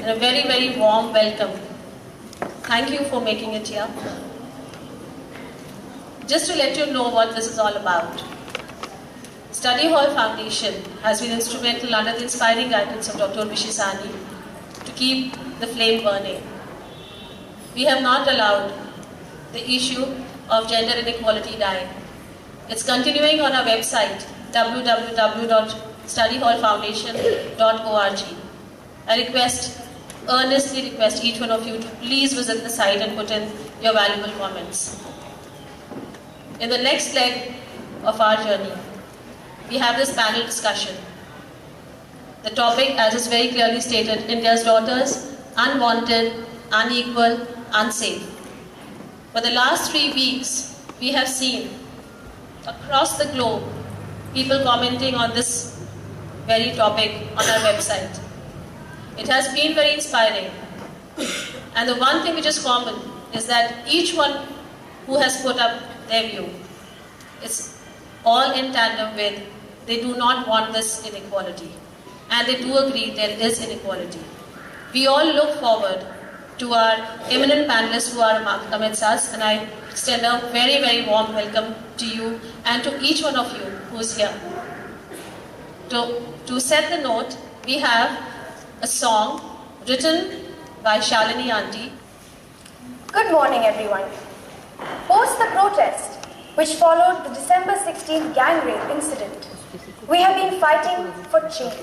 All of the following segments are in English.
and a very, very warm welcome. Thank you for making it here. Just to let you know what this is all about. Study Hall Foundation has been instrumental under the inspiring guidance of Dr. Urvashi Sahni to keep the flame burning. We have not allowed the issue of gender inequality die. It's continuing on our website www.studyhallfoundation.org. I earnestly request each one of you to please visit the site and put in your valuable comments. In the next leg of our journey, we have this panel discussion. The topic, as is very clearly stated, India's daughters, unwanted, unequal, unsafe. For the last 3 weeks, we have seen across the globe people commenting on this very topic on our website. It has been very inspiring. And the one thing which is common is that each one who has put up their view is all in tandem with they do not want this inequality. And they do agree there is inequality. We all look forward to our eminent panelists who are amidst us, and I extend a very, very warm welcome to you and to each one of you who is here. To set the note, we have a song written by Shalini Aunty. Good morning, everyone. Post the protest, which followed the December 16th gang rape incident, we have been fighting for change.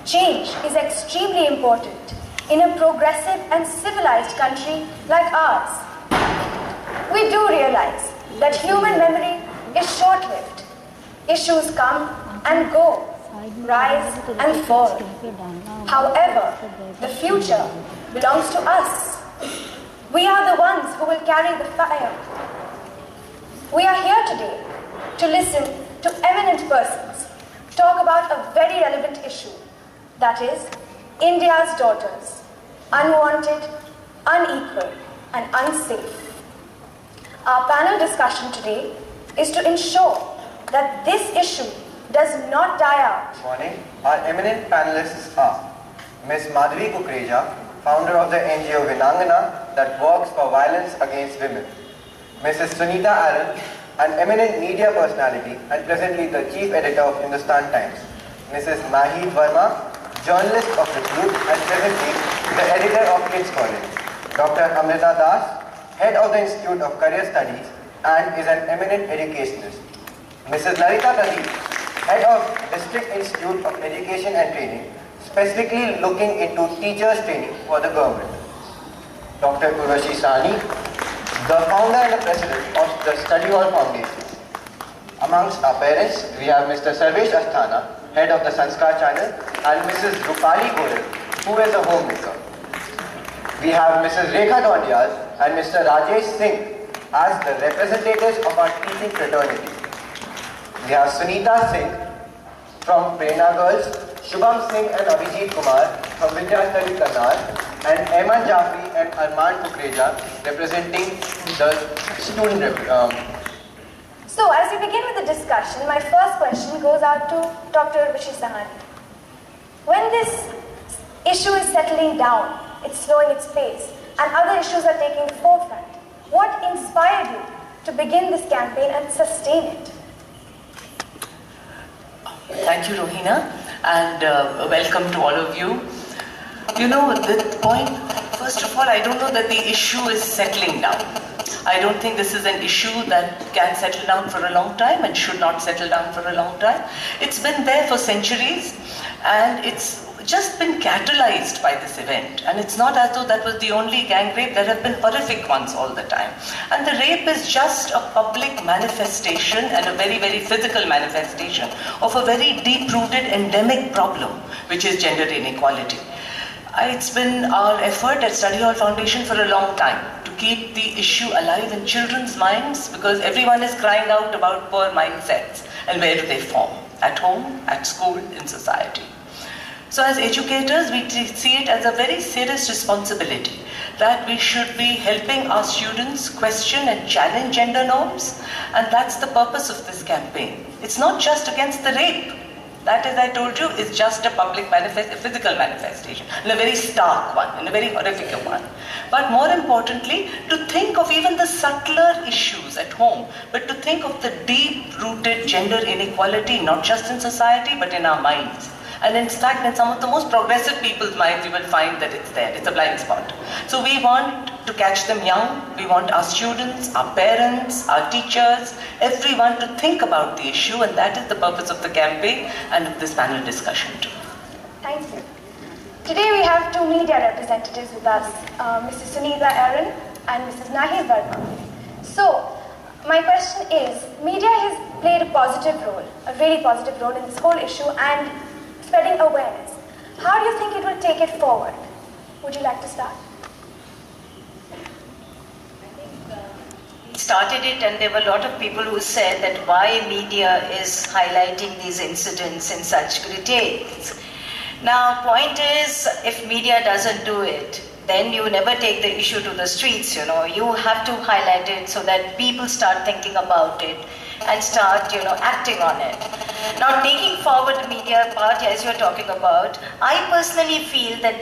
Change is extremely important in a progressive and civilized country like ours. We do realize that human memory is short-lived. Issues come and go, rise and fall. However, the future belongs to us. We are the ones who will carry the fire. We are here today to listen to eminent persons talk about a very relevant issue, that is, India's daughters, unwanted, unequal, and unsafe. Our panel discussion today is to ensure that this issue does not die out. Good morning. Our eminent panelists are Ms. Madhavi Kukreja, founder of the NGO Vinangana that works for violence against women. Mrs. Sunita Allen, an eminent media personality and presently the chief editor of Hindustan Times. Mrs. Mahid Verma, journalist of the group and presently the editor of Kids College. Dr. Amrita Das, head of the Institute of Career Studies and is an eminent educationist. Mrs. Larita Pradeep, head of District Institute of Education and Training, specifically looking into teachers training for the government. Dr. Urvashi Sahni, the founder and the president of the Study Hall Foundation. Amongst our parents, we have Mr. Sarvesh Asthana, head of the Sanskar channel, and Mrs. Rupali Goyal, who is a homemaker. We have Mrs. Rekha Dondial and Mr. Rajesh Singh as the representatives of our teaching fraternity. We have Sunita Singh from Prerna Girls, Shubham Singh and Abhijit Kumar from Vidyastari Karnal, and Ayman Jafri and Arman Kukreja representing the student. So, as we begin with the discussion, my first question goes out to Dr. Urvashi Sahni. When this issue is settling down, it's slowing its pace, and other issues are taking the forefront, what inspired you to begin this campaign and sustain it? Thank you, Rohina, and welcome to all of you. You know, the point, first of all, I don't know that the issue is settling down. I don't think this is an issue that can settle down for a long time and should not settle down for a long time. It's been there for centuries, and it's just been catalyzed by this event. And it's not as though that was the only gang rape. There have been horrific ones all the time. And the rape is just a public manifestation and a very, very physical manifestation of a very deep-rooted endemic problem, which is gender inequality. It's been our effort at Study Hall Foundation for a long time to keep the issue alive in children's minds, because everyone is crying out about poor mindsets and where do they form? At home, at school, in society. So as educators, we see it as a very serious responsibility that we should be helping our students question and challenge gender norms, and that's the purpose of this campaign. It's not just against the rape. That, as I told you, is just a physical manifestation, and a very stark one, and a very horrific one. But more importantly, to think of even the subtler issues at home, but to think of the deep-rooted gender inequality, not just in society, but in our minds. And in fact, in some of the most progressive people's minds, you will find that it's there. It's a blind spot. So we want to catch them young. We want our students, our parents, our teachers, everyone to think about the issue, and that is the purpose of the campaign and of this panel discussion too. Thank you. Today we have two media representatives with us, Mrs. Sunita Aaron and Mrs. Nahi Verma. So, my question is, media has played a positive role, a very positive role in this whole issue and spreading awareness. How do you think it will take it forward? Would you like to start? Started it, and there were a lot of people who said that why media is highlighting these incidents in such details. Now, point is, if media doesn't do it, then you never take the issue to the streets, you know. You have to highlight it so that people start thinking about it and start, acting on it. Now, taking forward the media part, as you're talking about, I personally feel that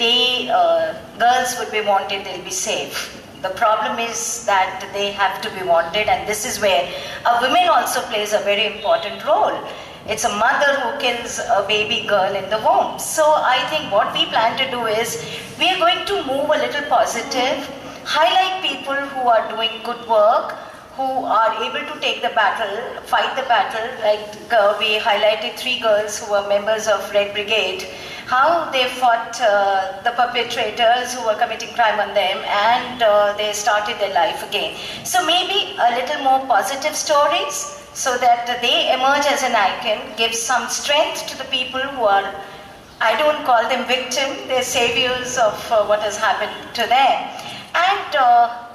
girls would be wanted, they'll be safe. The problem is that they have to be wanted, and this is where a woman also plays a very important role. It's a mother who kills a baby girl in the home. So I think what we plan to do is, we are going to move a little positive, highlight people who are doing good work, who are able to take the battle, fight the battle. Like we highlighted 3 girls who were members of Red Brigade, how they fought the perpetrators who were committing crime on them, and they started their life again. So maybe a little more positive stories, so that they emerge as an icon, give some strength to the people who are, I don't call them victims, they're saviors of what has happened to them. And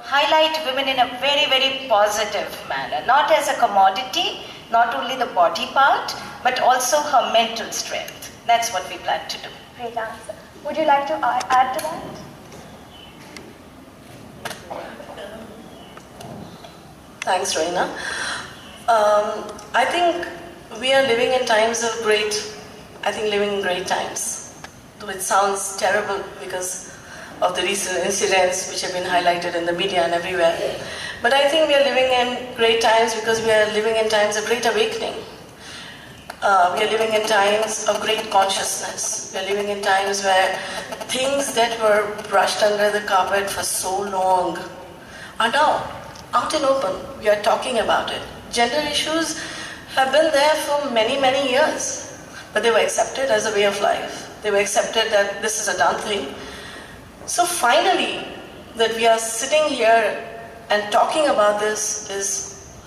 highlight women in a very, very positive manner, not as a commodity, not only the body part, but also her mental strength. That's what we plan to do. Great answer. Would you like to add to that? Thanks, Rohina. I think we are living in times of living in great times. Though it sounds terrible because of the recent incidents which have been highlighted in the media and everywhere. But I think we are living in great times because we are living in times of great awakening. We are living in times of great consciousness. We are living in times where things that were brushed under the carpet for so long are now out and open. We are talking about it. Gender issues have been there for many, many years, but they were accepted as a way of life. They were accepted that this is a done thing. So finally, that we are sitting here and talking about this is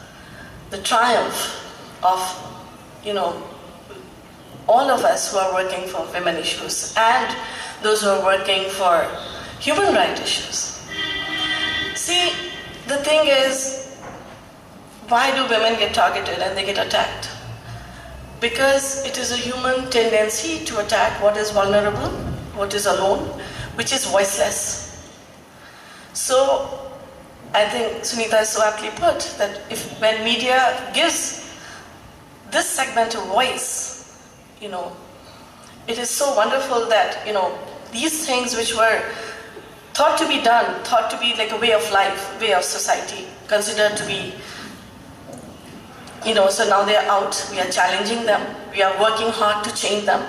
the triumph of all of us who are working for women issues and those who are working for human rights issues. See, the thing is, why do women get targeted and they get attacked? Because it is a human tendency to attack what is vulnerable, what is alone, which is voiceless. So, I think Sunita has so aptly put that when media gives this segment a voice, it is so wonderful that, these things which were thought to be done, thought to be like a way of life, way of society, considered to be, so now they are out, we are challenging them, we are working hard to change them.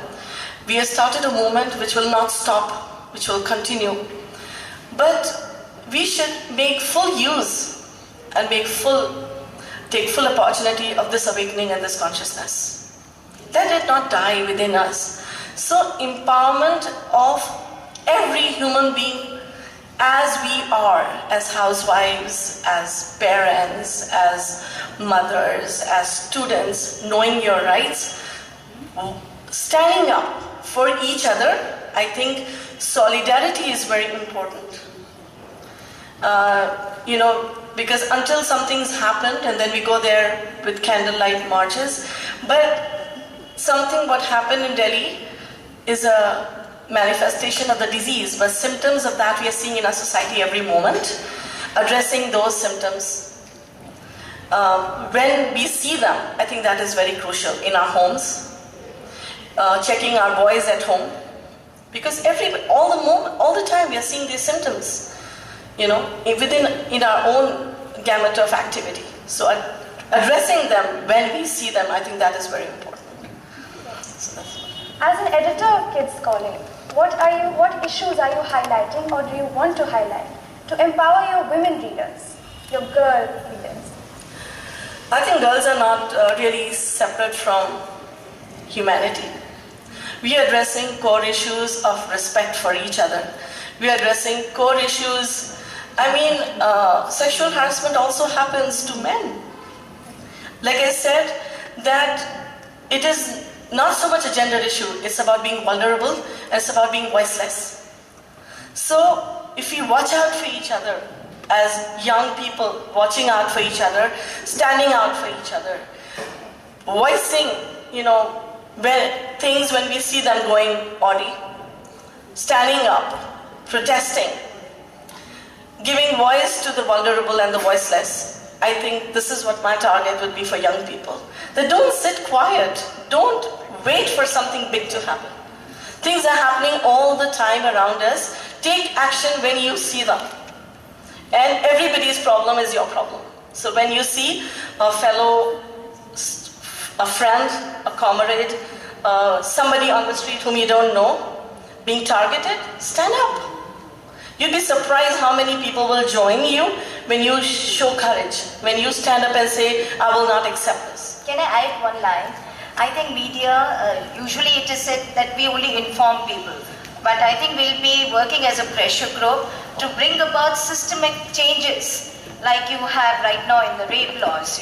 We have started a movement which will not stop, which will continue. But we should make full use and take full opportunity of this awakening and this consciousness. Let it not die within us. So empowerment of every human being as we are, as housewives, as parents, as mothers, as students, knowing your rights, standing up for each other. I think solidarity is very important. Because until something's happened and then we go there with candlelight marches, but something what happened in Delhi is a manifestation of the disease, but symptoms of that we are seeing in our society every moment. Addressing those symptoms, when we see them, I think that is very crucial in our homes, checking our boys at home, because all the time we are seeing these symptoms, in our own gamut of activity. So addressing them when we see them, I think that is very important. So as an editor of Kids Calling, what issues are you highlighting or do you want to highlight to empower your women readers, your girl readers? I think girls are not really separate from humanity. We are addressing core issues of respect for each other. We are addressing core issues. Sexual harassment also happens to men. Like I said, that it is not so much a gender issue. It's about being vulnerable and it's about being voiceless. So if we watch out for each other, as young people watching out for each other, standing out for each other, voicing, when we see them going oddy, standing up, protesting, giving voice to the vulnerable and the voiceless. I think this is what my target would be for young people. They don't sit quiet. Don't wait for something big to happen. Things are happening all the time around us. Take action when you see them. And everybody's problem is your problem. So when you see a friend, a comrade, somebody on the street whom you don't know being targeted, stand up. You'd be surprised how many people will join you when you show courage, when you stand up and say, I will not accept this. Can I add one line? I think media, usually it is said that we only inform people. But I think we'll be working as a pressure group to bring about systemic changes like you have right now in the rape laws,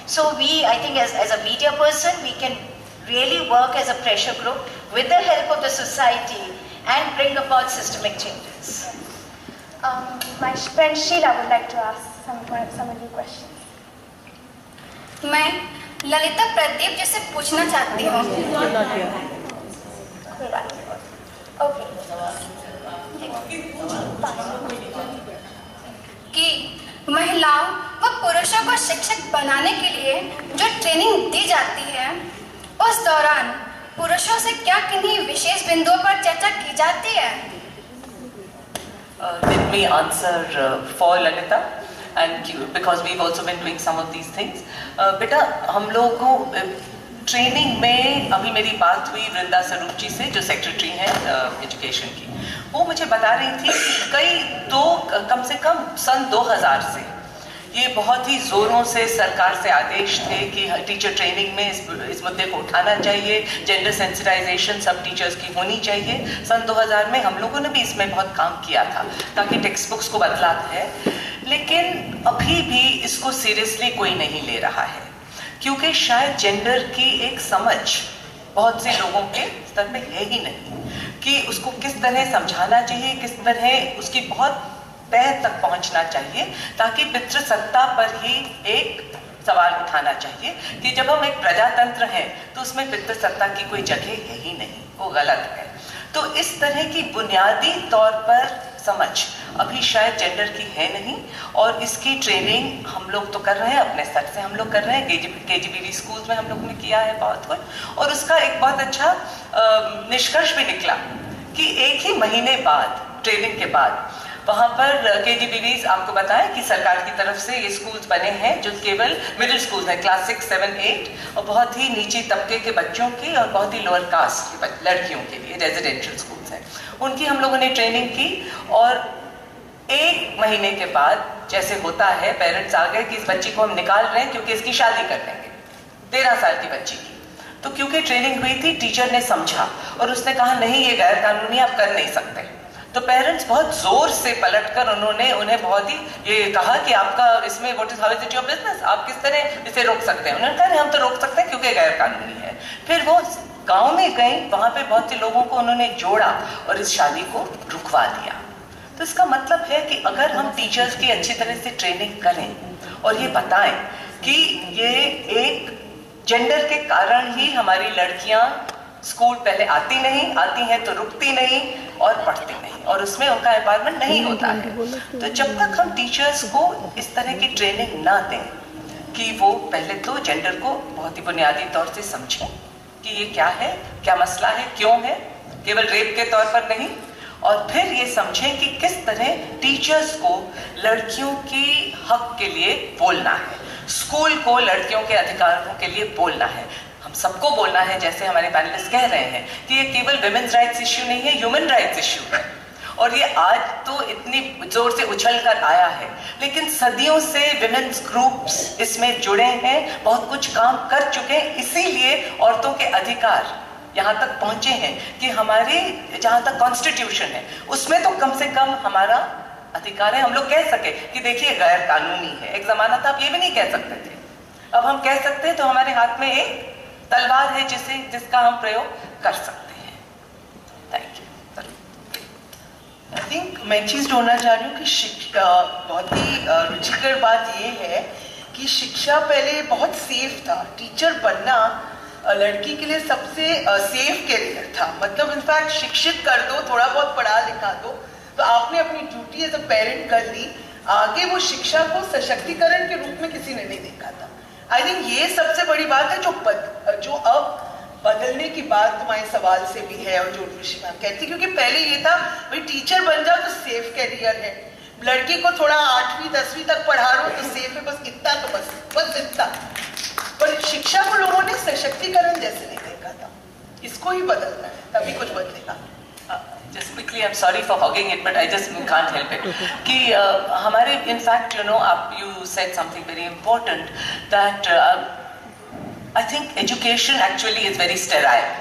So I think as a media person, we can really work as a pressure group with the help of the society and bring about systemic changes. My friend Sheila would like to ask some of you questions. मैं ललिता प्रदीप जी से पूछना चाहती हूँ कि महिलाओं व पुरुषों को शिक्षक बनाने के लिए जो ट्रेनिंग दी जाती है, उस दौरान पुरुषों से क्या किन्हीं विशेष बिंदुओं पर चर्चा की जाती है? Let me answer for Lalita, and because we've also been doing some of these things. बेटा, हम लोगों को ट्रेनिंग में अभी मेरी बात हुई वृंदा स्वरूप जी से, जो सेक्रेटरी हैं एजुकेशन की. वो मुझे बता रही थी कि कम से कम सन 2000 से ये बहुत ही जोरों से सरकार से आदेश थे कि टीचर ट्रेनिंग में इस मुद्दे को उठाना चाहिए, जेंडर सेंसिटाइजेशन सब टीचर्स की होनी चाहिए. सन 2000 में हम लोगों ने भी इसमें बहुत काम किया था ताकि टेक्स्ट बुक्स को बदला है, लेकिन अभी भी इसको सीरियसली कोई नहीं ले रहा है, क्योंकि शायद जेंडर की एक समझ बहुत से लोगों के स्तर पे है ही नहीं कि उसको किस तरह समझाना चाहिए, किस तरह उसकी बहुत तह तक पहुंचना चाहिए, ताकि पितृसत्ता पर ही एक सवाल उठाना चाहिए कि जब हम एक प्रजातंत्र हैं तो उसमें पितृसत्ता की कोई जगह है ही नहीं, वो गलत है. तो इस तरह की बुनियादी तौर पर समझ अभी शायद जेंडर की है नहीं, और इसकी ट्रेनिंग हम लोग तो कर रहे हैं, अपने स्तर से हम लोग कर रहे हैं. केजीबीवी स्कूल्स में हम लोग ने किया है बहुत कुछ, और उसका एक बहुत अच्छा निष्कर्ष भी निकला कि एक ही महीने बाद ट्रेनिंग के बाद वहाँ पर केजीबीवीज आपको बताएं कि सरकार की तरफ से ये स्कूल्स बने हैं जो केवल मिडिल स्कूल हैं, क्लास 6, 7, 8, और बहुत ही नीचे तबके के बच्चों की और बहुत ही लोअर कास्ट की लड़कियों के लिए रेजिडेंशियल स्कूल्स हैं. उनकी हम लोगों ने ट्रेनिंग की, और एक महीने के बाद जैसे होता है पेरेंट्स आ गए कि इस बच्ची को हम निकाल रहे हैं क्योंकि इसकी शादी कर देंगे, 13 साल की बच्ची की. तो क्योंकि ट्रेनिंग हुई थी, टीचर ने समझा और उसने कहा नहीं, ये गैर कानूनी, आप कर नहीं सकते. तो पेरेंट्स बहुत जोर से पलटकर उन्होंने उन्हें बहुत ही ये कहा कि आपका इसमें what is how is it your business, आप किस तरह इसे रोक सकते हैं. उन्होंने कहा हम तो रोक सकते हैं क्योंकि गैर कानूनी है. फिर वो गांव में गए, वहां पे बहुत से लोगों को उन्होंने जोड़ा और इस शादी को रुकवा दिया. तो इसका मतलब है कि अगर हम टीचर्स की अच्छी तरह से ट्रेनिंग करें और ये बताएं कि ये एक जेंडर के कारण ही हमारी लड़कियां स्कूल पहले आती हैं तो रुकती नहीं और पढ़ती नहीं, और उसमें उनका एम्पावरमेंट नहीं होता है. तो जब तक हम टीचर्स को इस तरह की ट्रेनिंग ना दें कि वो पहले तो जेंडर को बहुत ही बुनियादी तौर से समझें कि ये क्या है, क्या मसला है, क्यों है, केवल रेप के तौर पर नहीं, और फिर ये समझें कि किस तरह टीचर्स को लड़कियों के हक के लिए बोलना है, स्कूल को लड़कियों के अधिकारों के लिए बोलना है, हम सबको बोलना है। जैसे हमारे पैनलिस्ट कह रहे हैं कि ये केवल विमेन्स राइट्स इश्यू नहीं है, ह्यूमन राइट्स इश्यू है, और ये आज तो इतनी जोर से उछल कर आया है, लेकिन सदियों से विमेन्स ग्रुप्स इसमें जुड़े हैं, बहुत कुछ काम कर चुके हैं, इसीलिए औरतों के अधिकार यहाँ तक पहुंचे हैं कि हमारे जहाँ तक कॉन्स्टिट्यूशन है उसमें तो कम से कम हमारा अधिकार है, हम लोग कह सके कि देखिए गैर कानूनी है। एक जमाना था आप ये भी नहीं कह सकते थे, अब हम कह सकते हैं, तो हमारे हाथ में एक तलवार है जिसका हम प्रयोग कर सकते हैं। Thank you. आई थिंक मैं एक चीज जोड़ना चाह रही हूँ कि शिक्षा, बहुत ही रुचिकर बात ये है कि शिक्षा पहले बहुत सेफ था, टीचर बनना लड़की के लिए सबसे सेफ कैरियर था, मतलब इनफैक्ट शिक्षित कर दो, थोड़ा बहुत पढ़ा लिखा दो, तो आपने अपनी ड्यूटी एज अ पेरेंट कर ली, आगे वो शिक्षा को सशक्तिकरण के रूप में किसी ने नहीं देखा था। आई थिंक ये सबसे बड़ी बात है जो अब बदलने की बात तुम्हारे सवाल से भी है और जो ऋषि मैम कहती, क्योंकि पहले ये था भाई टीचर बन जाओ तो सेफ कैरियर है, लड़की को थोड़ा 8वीं 10वीं तक पढ़ा लो तो सेफ है, बस इतना तो बस इतना। पर शिक्षा को लोगों ने सशक्तिकरण जैसे नहीं देखा था, इसको ही बदलना है तभी कुछ बदलेगा। Just quickly, I'm sorry for hogging it, but I just can't help it. कि हमारे, in fact, you said something very important, that I think education actually is very sterile.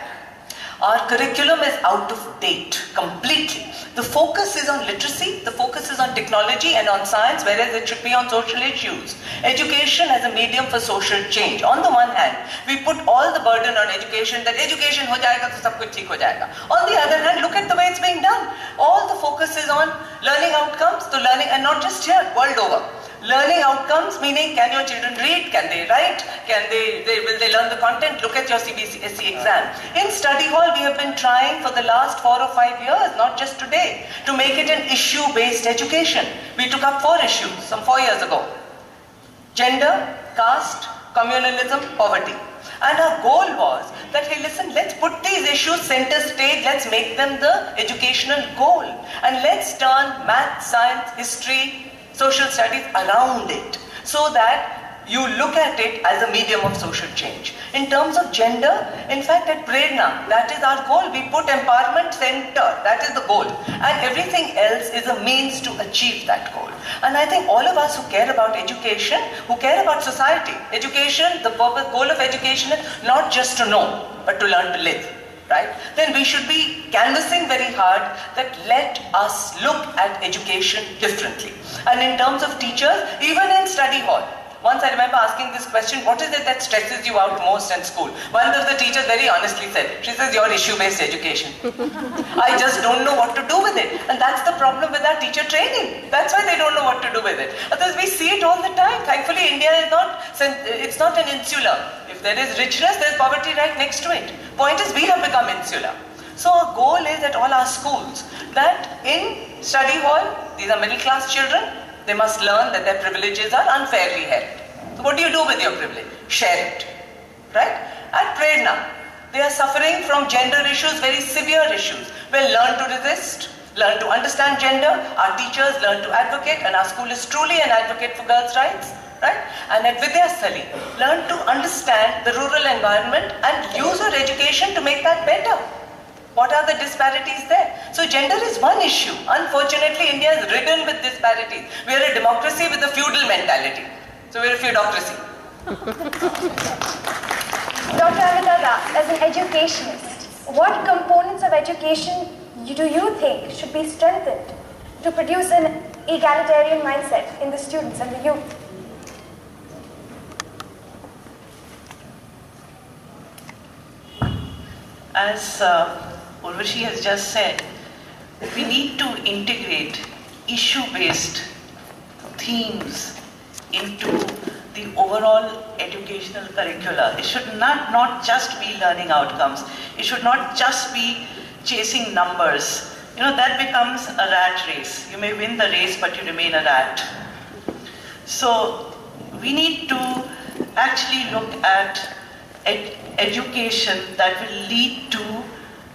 Our curriculum is out of date completely. The focus is on literacy, the focus is on technology and on science, whereas it should be on social issues. Education as a medium for social change. On the one hand, we put all the burden on education, that education ho jayega to sab kuch theek ho jayega. On the other hand, look at the way it's being done. All the focus is on learning outcomes, to learning, and not just here, world over. Learning outcomes, meaning can your children read, can they write, will they learn the content, look at your CBSE exam. In study hall, we have been trying for the last 4 or 5 years, not just today, to make it an issue-based education. We took up 4 issues some 4 years ago. Gender, caste, communalism, poverty. And our goal was that, hey listen, let's put these issues center stage, let's make them the educational goal. And let's turn math, science, history, social studies around it, so that you look at it as a medium of social change. In terms of gender, in fact at Prerna, that is our goal. We put empowerment center, that is the goal. And everything else is a means to achieve that goal. And I think all of us who care about education, who care about society, education, the purpose, goal of education is not just to know, but to learn to live. Right? Then we should be canvassing very hard that let us look at education differently. And in terms of teachers, even in study hall, once I remember asking this question, what is it that stresses you out most in school? One of the teachers very honestly said, she says, your issue-based education. I just don't know what to do with it. And that's the problem with our teacher training. That's why they don't know what to do with it. Otherwise, we see it all the time. Thankfully, India is it's not an insular. If there is richness, there's poverty right next to it. Point is, we have become insular. So our goal is at all our schools that in study hall, these are middle class children, they must learn that their privileges are unfairly held. So what do you do with your privilege? Share it. Right? At Prerna, they are suffering from gender issues, very severe issues. Well, learn to resist, learn to understand gender. Our teachers learn to advocate, and our school is truly an advocate for girls' rights. Right? And at Vidyasthali, learn to understand the rural environment and use your education to make that better. What are the disparities there? So gender is one issue. Unfortunately, India is ridden with disparities. We are a democracy with a feudal mentality. So we are a feudocracy. Dr. Amita, as an educationist, what components of education do you think should be strengthened to produce an egalitarian mindset in the students and the youth? As Urvashi has just said, we need to integrate issue-based themes into the overall educational curricula. It should not just be learning outcomes. It should not just be chasing numbers. That becomes a rat race. You may win the race, but you remain a rat. So we need to actually look at education that will lead to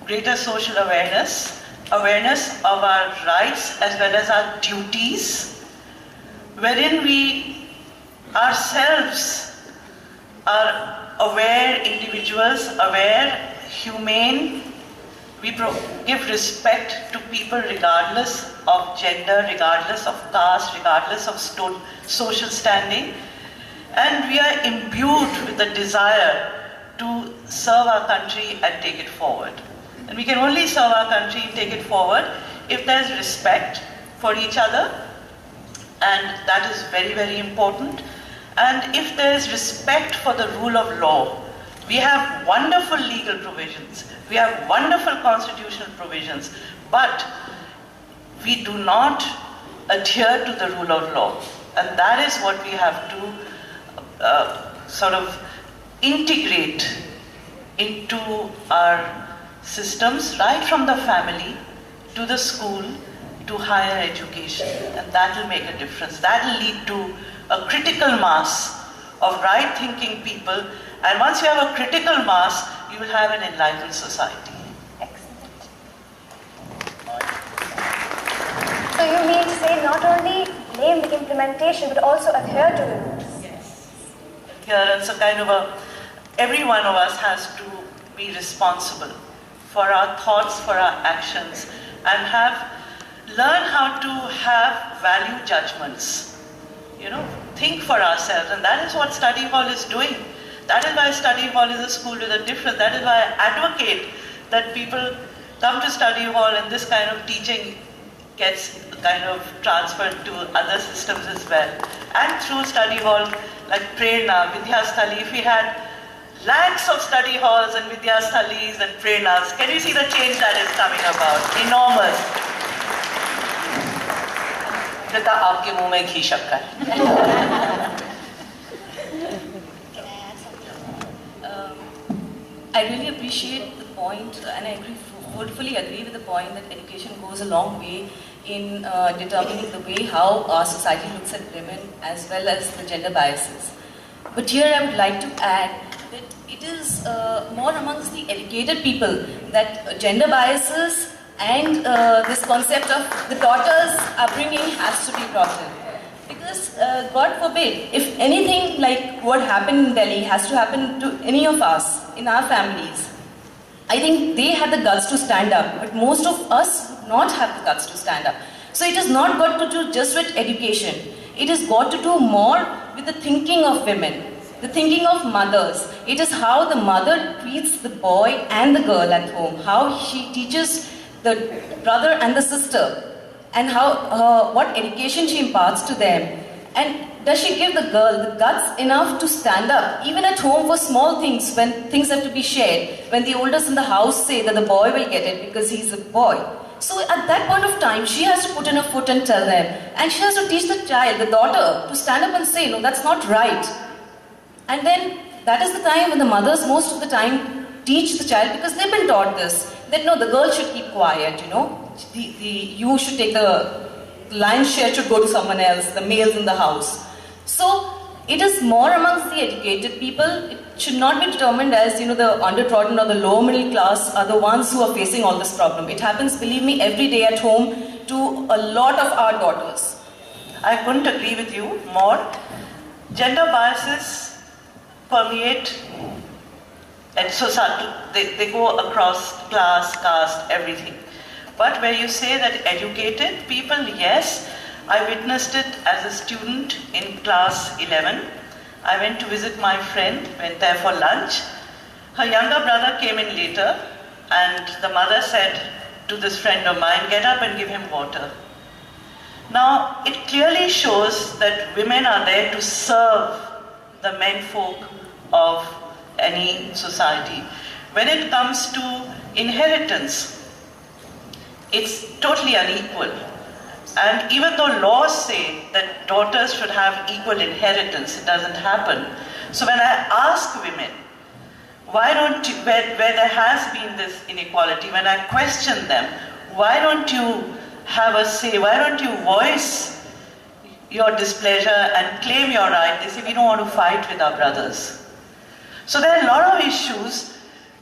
greater social awareness, awareness of our rights as well as our duties, wherein we ourselves are aware individuals, aware, humane. We give respect to people regardless of gender, regardless of caste, regardless of social standing. And we are imbued with the desire to serve our country and take it forward. And we can only serve our country and take it forward if there is respect for each other, and that is very, very important. And if there is respect for the rule of law, we have wonderful legal provisions, we have wonderful constitutional provisions, but we do not adhere to the rule of law. And that is what we have to sort of integrate into our systems, right from the family to the school to higher education. And that will make a difference. That will lead to a critical mass of right-thinking people. And once you have a critical mass, you will have an enlightened society. Excellent. So you mean to say not only name the implementation, but also adhere to the rules? And so kind of every one of us has to be responsible for our thoughts, for our actions, and learn how to have value judgments. Think for ourselves, and that is what Study Hall is doing. That is why Study Hall is a school with a difference. That is why I advocate that people come to Study Hall, and this kind of teaching gets kind of transferred to other systems as well. And through Study Hall, like Prerna, Vidyasthali, if we had lakhs of study halls and Vidyasthalis and Prernas, can you see the change that is coming about? Enormous. Prita, aapke muh mein ghee shakkar. I really appreciate the point, and I fully agree with the point that education goes a long way in determining the way how our society looks at women as well as the gender biases. But here I would like to add that it is more amongst the educated people that gender biases and this concept of the daughter's upbringing has to be brought in. Because God forbid, if anything like what happened in Delhi has to happen to any of us in our families, I think they had the guts to stand up, but most of us would not have the guts to stand up. So it has not got to do just with education. It has got to do more with the thinking of women, the thinking of mothers. It is how the mother treats the boy and the girl at home, how she teaches the brother and the sister, and how what education she imparts to them. And does she give the girl the guts enough to stand up, even at home, for small things, when things have to be shared, when the elders in the house say that the boy will get it because he's a boy. So at that point of time, she has to put in her foot and tell them. And she has to teach the child, the daughter, to stand up and say, no, that's not right. And then that is the time when the mothers most of the time teach the child, because they've been taught this, that no, the girl should keep quiet, you should take the lion's share, should go to someone else, the males in the house. So it is more amongst the educated people. It should not be determined as, the undertrodden or the lower middle class are the ones who are facing all this problem. It happens, believe me, every day at home to a lot of our daughters. I couldn't agree with you more. Gender biases permeate and society. They go across class, caste, everything. But where you say that educated people, yes, I witnessed it as a student in class 11. I went to visit my friend, went there for lunch. Her younger brother came in later, and the mother said to this friend of mine, get up and give him water. Now, it clearly shows that women are there to serve the menfolk of any society. When it comes to inheritance, it's totally unequal. And even though laws say that daughters should have equal inheritance, it doesn't happen. So when I ask women, why don't you, where there has been this inequality, when I question them, why don't you have a say, why don't you voice your displeasure and claim your right? They say, we don't want to fight with our brothers. So there are a lot of issues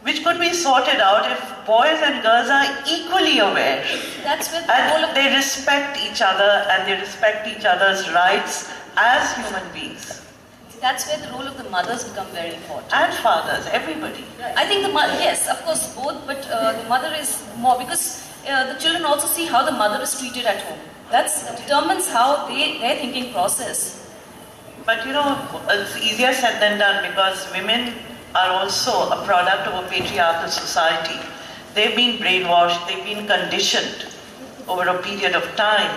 which could be sorted out if boys and girls are equally aware. That's where the role of they respect each other and they respect each other's rights as human beings. That's where the role of the mothers become very important. And fathers, everybody. I think the mother, yes, of course, both, but the mother is more, because the children also see how the mother is treated at home. That determines how their thinking process. But you know, it's easier said than done, because women are also a product of a patriarchal society. They've been brainwashed, they've been conditioned over a period of time.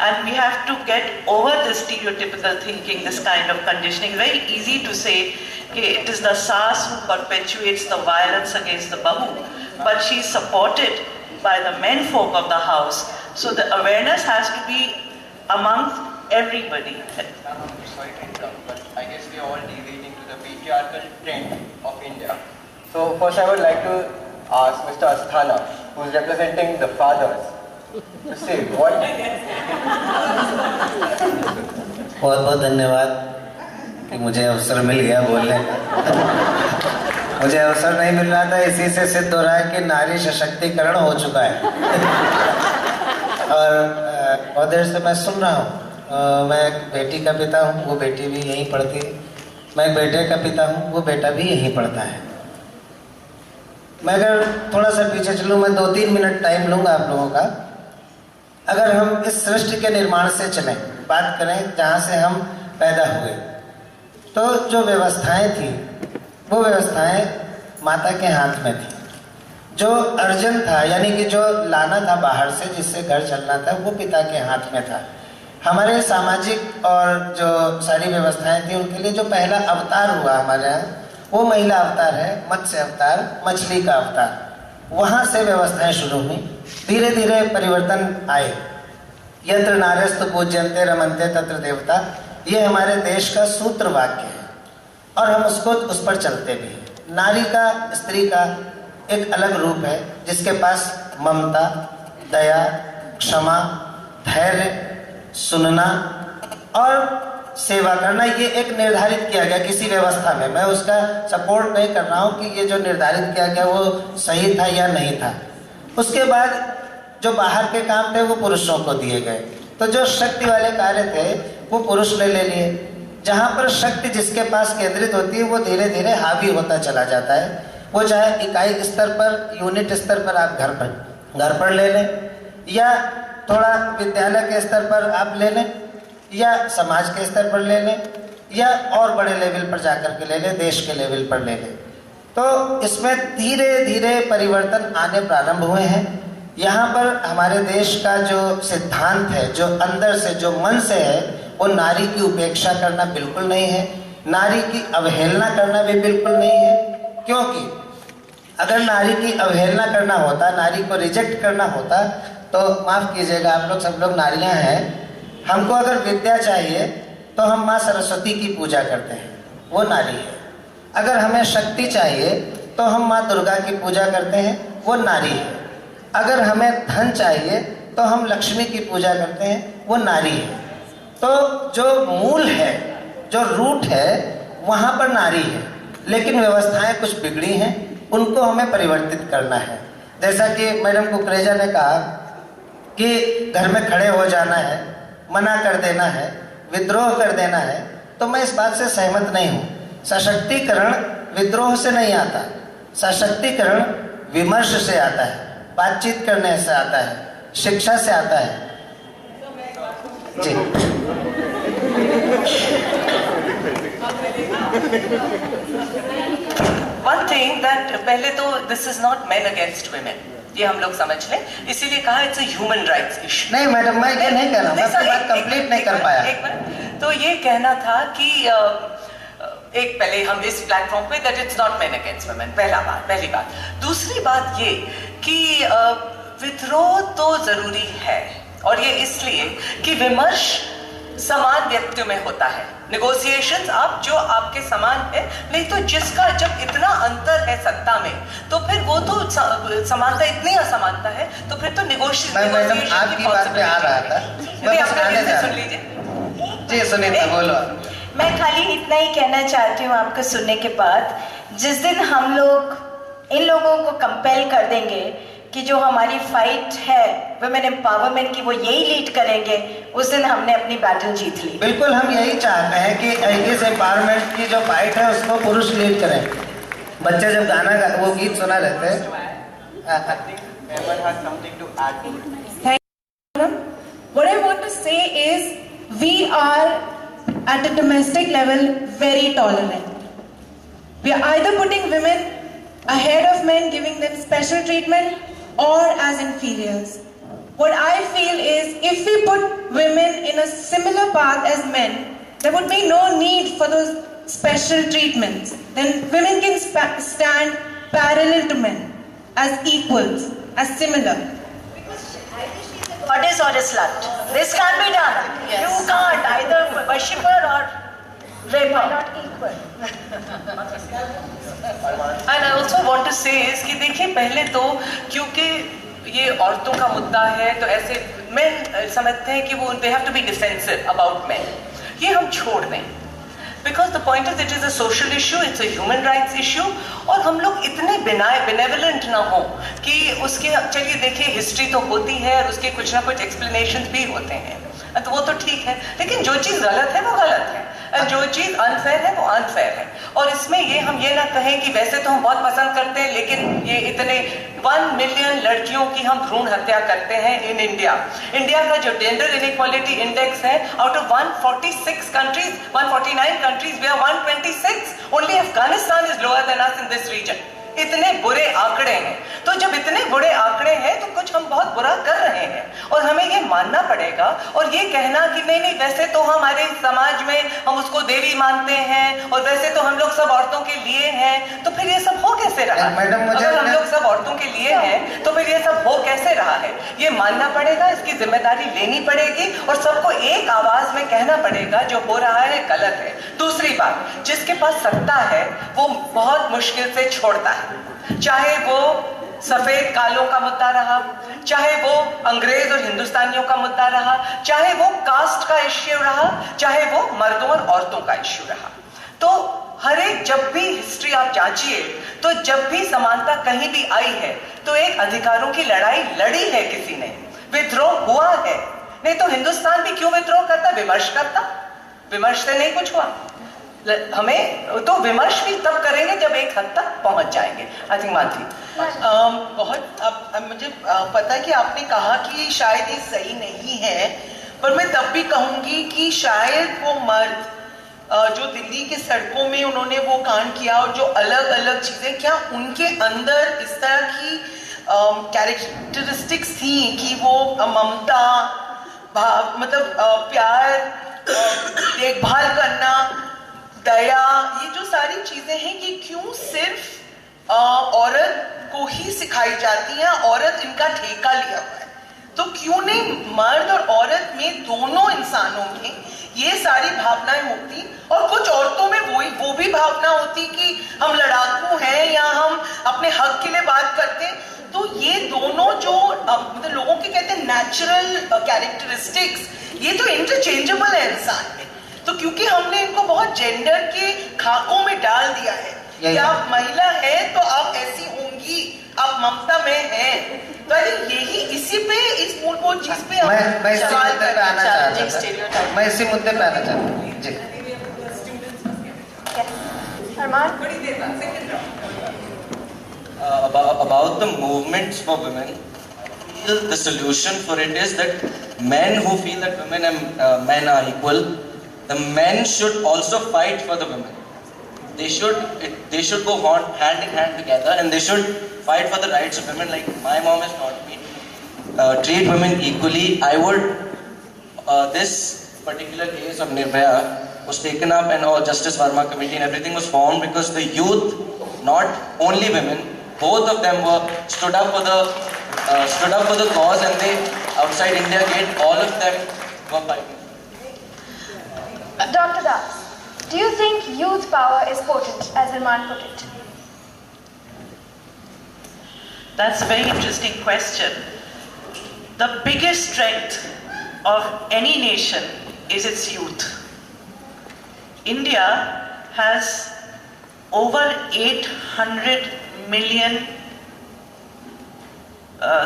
And we have to get over this stereotypical thinking, this kind of conditioning. It's very easy to say, okay, it is the Saas who perpetuates the violence against the Bahu, but she's supported by the men folk of the house. So the awareness has to be amongst everybody. Sorry to interrupt, but I guess we are all deviating to the patriarchal trend of India. So first I would like to ask Mr. Asthana, who is representing the fathers, to say what... बहुत बहुत धन्यवाद कि मुझे अवसर मिल गया बोलने का। मुझे अवसर नहीं मिल रहा था, इसी से सिद्ध हो रहा है कि नारी सशक्तिकरण हो चुका है। और बहुत देर से मैं सुन रहा हूँ। मैं एक बेटी का पिता हूँ, वो बेटी भी यहीं पढ़ती है। मैं एक बेटे का पिता हूँ, वो बेटा भी यहीं पढ़ता है। मैं अगर थोड़ा सा पीछे चलूँ, मैं 2-3 मिनट टाइम लूँगा आप लोगों का। अगर हम इस सृष्टि के निर्माण से चलें, बात करें जहाँ से हम पैदा हुए, तो जो व्यवस्थाएं थी वो व्यवस्थाएं माता के हाथ में थी। जो अर्जन था, यानी कि जो लाना था बाहर से, जिससे घर चलना था, वो पिता के हाथ में था। हमारे सामाजिक और जो सारी व्यवस्थाएं थी, उनके लिए जो पहला अवतार हुआ हमारे यहाँ, वो महिला अवतार है, मत्स्य अवतार, मछली का अवतार। वहाँ से व्यवस्थाएं शुरू हुई, धीरे धीरे परिवर्तन आए। यत्र नार्यस्तु पूज्यन्ते रमन्ते तत्र देवता, ये हमारे देश का सूत्र वाक्य है और हम उस पर चलते भी हैं। नारी का, स्त्री का एक अलग रूप है, जिसके पास ममता, दया, क्षमा, धैर्य, सुनना और सेवा करना, ये एक निर्धारित किया गया किसी व्यवस्था में। मैं उसका सपोर्ट नहीं कर रहा हूँ कि ये जो निर्धारित किया गया वो सही था या नहीं था। उसके बाद जो बाहर के काम थे वो पुरुषों को दिए गए, तो जो शक्ति वाले कार्य थे वो पुरुष ने ले लिए। जहाँ पर शक्ति जिसके पास केंद्रित होती है, वो धीरे धीरे हावी होता चला जाता है। वो चाहे इकाई स्तर पर, यूनिट स्तर पर आप घर पर ले लें, या थोड़ा विद्यालय के स्तर पर आप ले लें, या समाज के स्तर पर ले लें, या और बड़े लेवल पर जाकर के ले लें, देश के लेवल पर ले लें। तो इसमें धीरे धीरे परिवर्तन आने प्रारंभ हुए हैं। यहाँ पर हमारे देश का जो सिद्धांत है, जो अंदर से, जो मन से है, वो नारी की उपेक्षा करना बिल्कुल नहीं है, नारी की अवहेलना करना भी बिल्कुल नहीं है। क्योंकि अगर नारी की अवहेलना करना होता, नारी को रिजेक्ट करना होता, तो माफ़ कीजिएगा, आप लोग सब लोग नारियाँ हैं, हमको अगर विद्या चाहिए तो हम माँ सरस्वती की पूजा करते हैं, वो नारी है। अगर हमें शक्ति चाहिए तो हम माँ दुर्गा की पूजा करते हैं, वो नारी है। अगर हमें धन चाहिए तो हम लक्ष्मी की पूजा करते हैं, वो नारी है। तो जो मूल है, जो रूट है, वहाँ पर नारी है। लेकिन व्यवस्थाएं कुछ बिगड़ी हैं, उनको हमें परिवर्तित करना है। जैसा कि मैडम कुकरेजा ने कहा कि घर में खड़े हो जाना है, मना कर देना है, विद्रोह कर देना है, तो मैं इस बात से सहमत नहीं हूँ। सशक्तिकरण विद्रोह से नहीं आता, सशक्तिकरण विमर्श से आता है, बातचीत करने से आता है, शिक्षा से आता है। जी One thing that पहले तो this is not men against women, ये हम लोग समझ लें, इसीलिए कहा it's a human rights issue. नहीं मैडम, मैं ये नहीं कहना, मैं अपनी बात कंप्लीट नहीं कर पाया। एक मिनट, तो ये कहना था कि एक पहले हम इस प्लेटफॉर्म पे that it's not main against women, पहली बात। दूसरी बात ये कि विद्रोह तो जरूरी है, और ये इसलिए कि विमर्श समान व्यक्तियों में होता है। नेगोशिएशंस आप जो आपके समान है, नहीं तो जिसका जब इतना अंतर है सत्ता में, तो फिर वो तो समानता इतनी असमानता है, तो फिर तो नेगोशिएशन आपकी बात पे आ रहा था, सुन लीजिए जी। सुनीता बोलो। मैं खाली इतना ही कहना चाहती हूँ आपको सुनने के बाद जिस दिन हम लोग इन लोगों को कंपेल कर देंगे कि जो हमारी फाइट है वुमेन एम्पावरमेंट की वो यही लीड करेंगे, उस दिन हमने अपनी बैटल जीत ली। बिल्कुल हम यही चाहते हैं कि इस एम्पावरमेंट की जो फाइट है उसको पुरुष लीड करें। बच्चे जब गाना वो गीत सुना रहते हैं। What I want to say is, we are at a domestic level very tolerant. We are either putting women ahead of men, giving them special treatment, or as inferiors. What I feel is, if we put women in a similar path as men, there would be no need for those special treatments. Then women can stand parallel to men, as equals, as similar. Goddess or a slut. This can't be done. Yes. You can't either worship her or rape her. Not equal. And I also want to say is कि देखिए पहले तो क्योंकि ये औरतों का मुद्दा है तो ऐसे men समझते हैं कि वो they have to be defensive about men. ये हम छोड़ दें. Because the point is, it is a social issue, it's a human rights issue, और हम लोग इतने benevolent ना हो कि उसके चलिए देखिए हिस्ट्री तो होती है और उसके कुछ ना कुछ explanations भी होते हैं, तो वो तो ठीक है, लेकिन जो चीज़ गलत है वो गलत है, और जो चीज़ अनफेयर है वो अनफेयर है। और इसमें ये हम ये ना कहें कि वैसे तो हम बहुत पसंद करते हैं, लेकिन ये इतने 1 मिलियन लड़कियों की हम भ्रूण हत्या करते हैं इन इंडिया। इंडिया का जो जेंडर इनइक्वालिटी इंडेक्स है, out of 146 countries, 149 countries, we are 126. Only Afghanistan is lower than us in this region. इतने बुरे आंकड़े हैं। तो जब इतने बुरे आंकड़े हैं तो कुछ हम बहुत बुरा कर रहे हैं और हमें ये मानना पड़ेगा और ये कहना कि नहीं नहीं वैसे तो हमारे समाज में हम उसको देवी मानते हैं और वैसे तो हम लोग सब औरतों के लिए हैं, तो फिर ये सब हो कैसे रहा है? अगर हम लोग सब औरतों के लिए हैं तो फिर ये सब हो कैसे रहा है? ये मानना पड़ेगा, इसकी जिम्मेदारी लेनी पड़ेगी और सबको एक आवाज में कहना पड़ेगा जो हो रहा है गलत है। दूसरी बात, जिसके पास सत्ता है वो बहुत मुश्किल से छोड़ता है, चाहे वो सफेद कालों का मुद्दा रहा, चाहे वो अंग्रेज और हिंदुस्तानियों का मुद्दा रहा, चाहे वो कास्ट का इश्यू रहा, चाहे वो मर्दों और औरतों का इश्यू रहा। तो हर एक जब भी हिस्ट्री आप जांचिए तो जब भी समानता कहीं भी आई है तो एक अधिकारों की लड़ाई लड़ी है किसी ने, विद्रोह हुआ है। नहीं तो हिंदुस्तान भी क्यों विद्रोह करता? विमर्श करता, विमर्श से नहीं कुछ हुआ। हमें तो विमर्श भी तब करेंगे जब एक हद तक पहुंच जाएंगे। आई थिंक मानती बहुत अब मुझे पता है कि आपने कहा कि शायद ये सही नहीं है, पर मैं तब भी कहूंगी कि शायद वो मर्द जो दिल्ली के सड़कों में उन्होंने वो कांड किया और जो अलग अलग चीजें, क्या उनके अंदर इस तरह की कैरेक्टरिस्टिक्स थी कि वो ममता, मतलब प्यार, देखभाल करना, दया, ये जो सारी चीजें हैं ये क्यों सिर्फ औरत को ही सिखाई जाती हैं? औरत इनका ठेका लिया हुआ है, तो क्यों नहीं मर्द और औरत में, दोनों इंसानों में ये सारी भावनाएं होती और कुछ औरतों में वो भी भावना होती कि हम लड़ाकू हैं या हम अपने हक के लिए बात करते हैं। तो ये दोनों जो मतलब लोगों के कहते हैं नेचुरल कैरेक्टरिस्टिक्स, ये तो इंटरचेंजेबल है इंसान में। तो क्योंकि हमने इनको बहुत जेंडर के खाकों में डाल दिया है कि आप महिला हैं तो आप ऐसी होंगी, आप ममता में हैं, तो यही इसी पे, इस मूलभूत चीज पे मैं इसी मुद्दे पे आना चाहता हूँ जी। अरमान, about the movements for women, the solution for it is that men who feel that women and men are equal, the men should also fight for the women. They should go hand in hand together and they should fight for the rights of women. Like my mom has taught me, treat women equally. I would, this particular case of Nirbhaya was taken up and all Justice Verma committee and everything was formed because the youth, not only women, both of them stood up for the cause, and they outside India Gate, all of them were fighting. Dr. Das, do you think youth power is potent, as Arman put it? That's a very interesting question. The biggest strength of any nation is its youth. India has over 800 million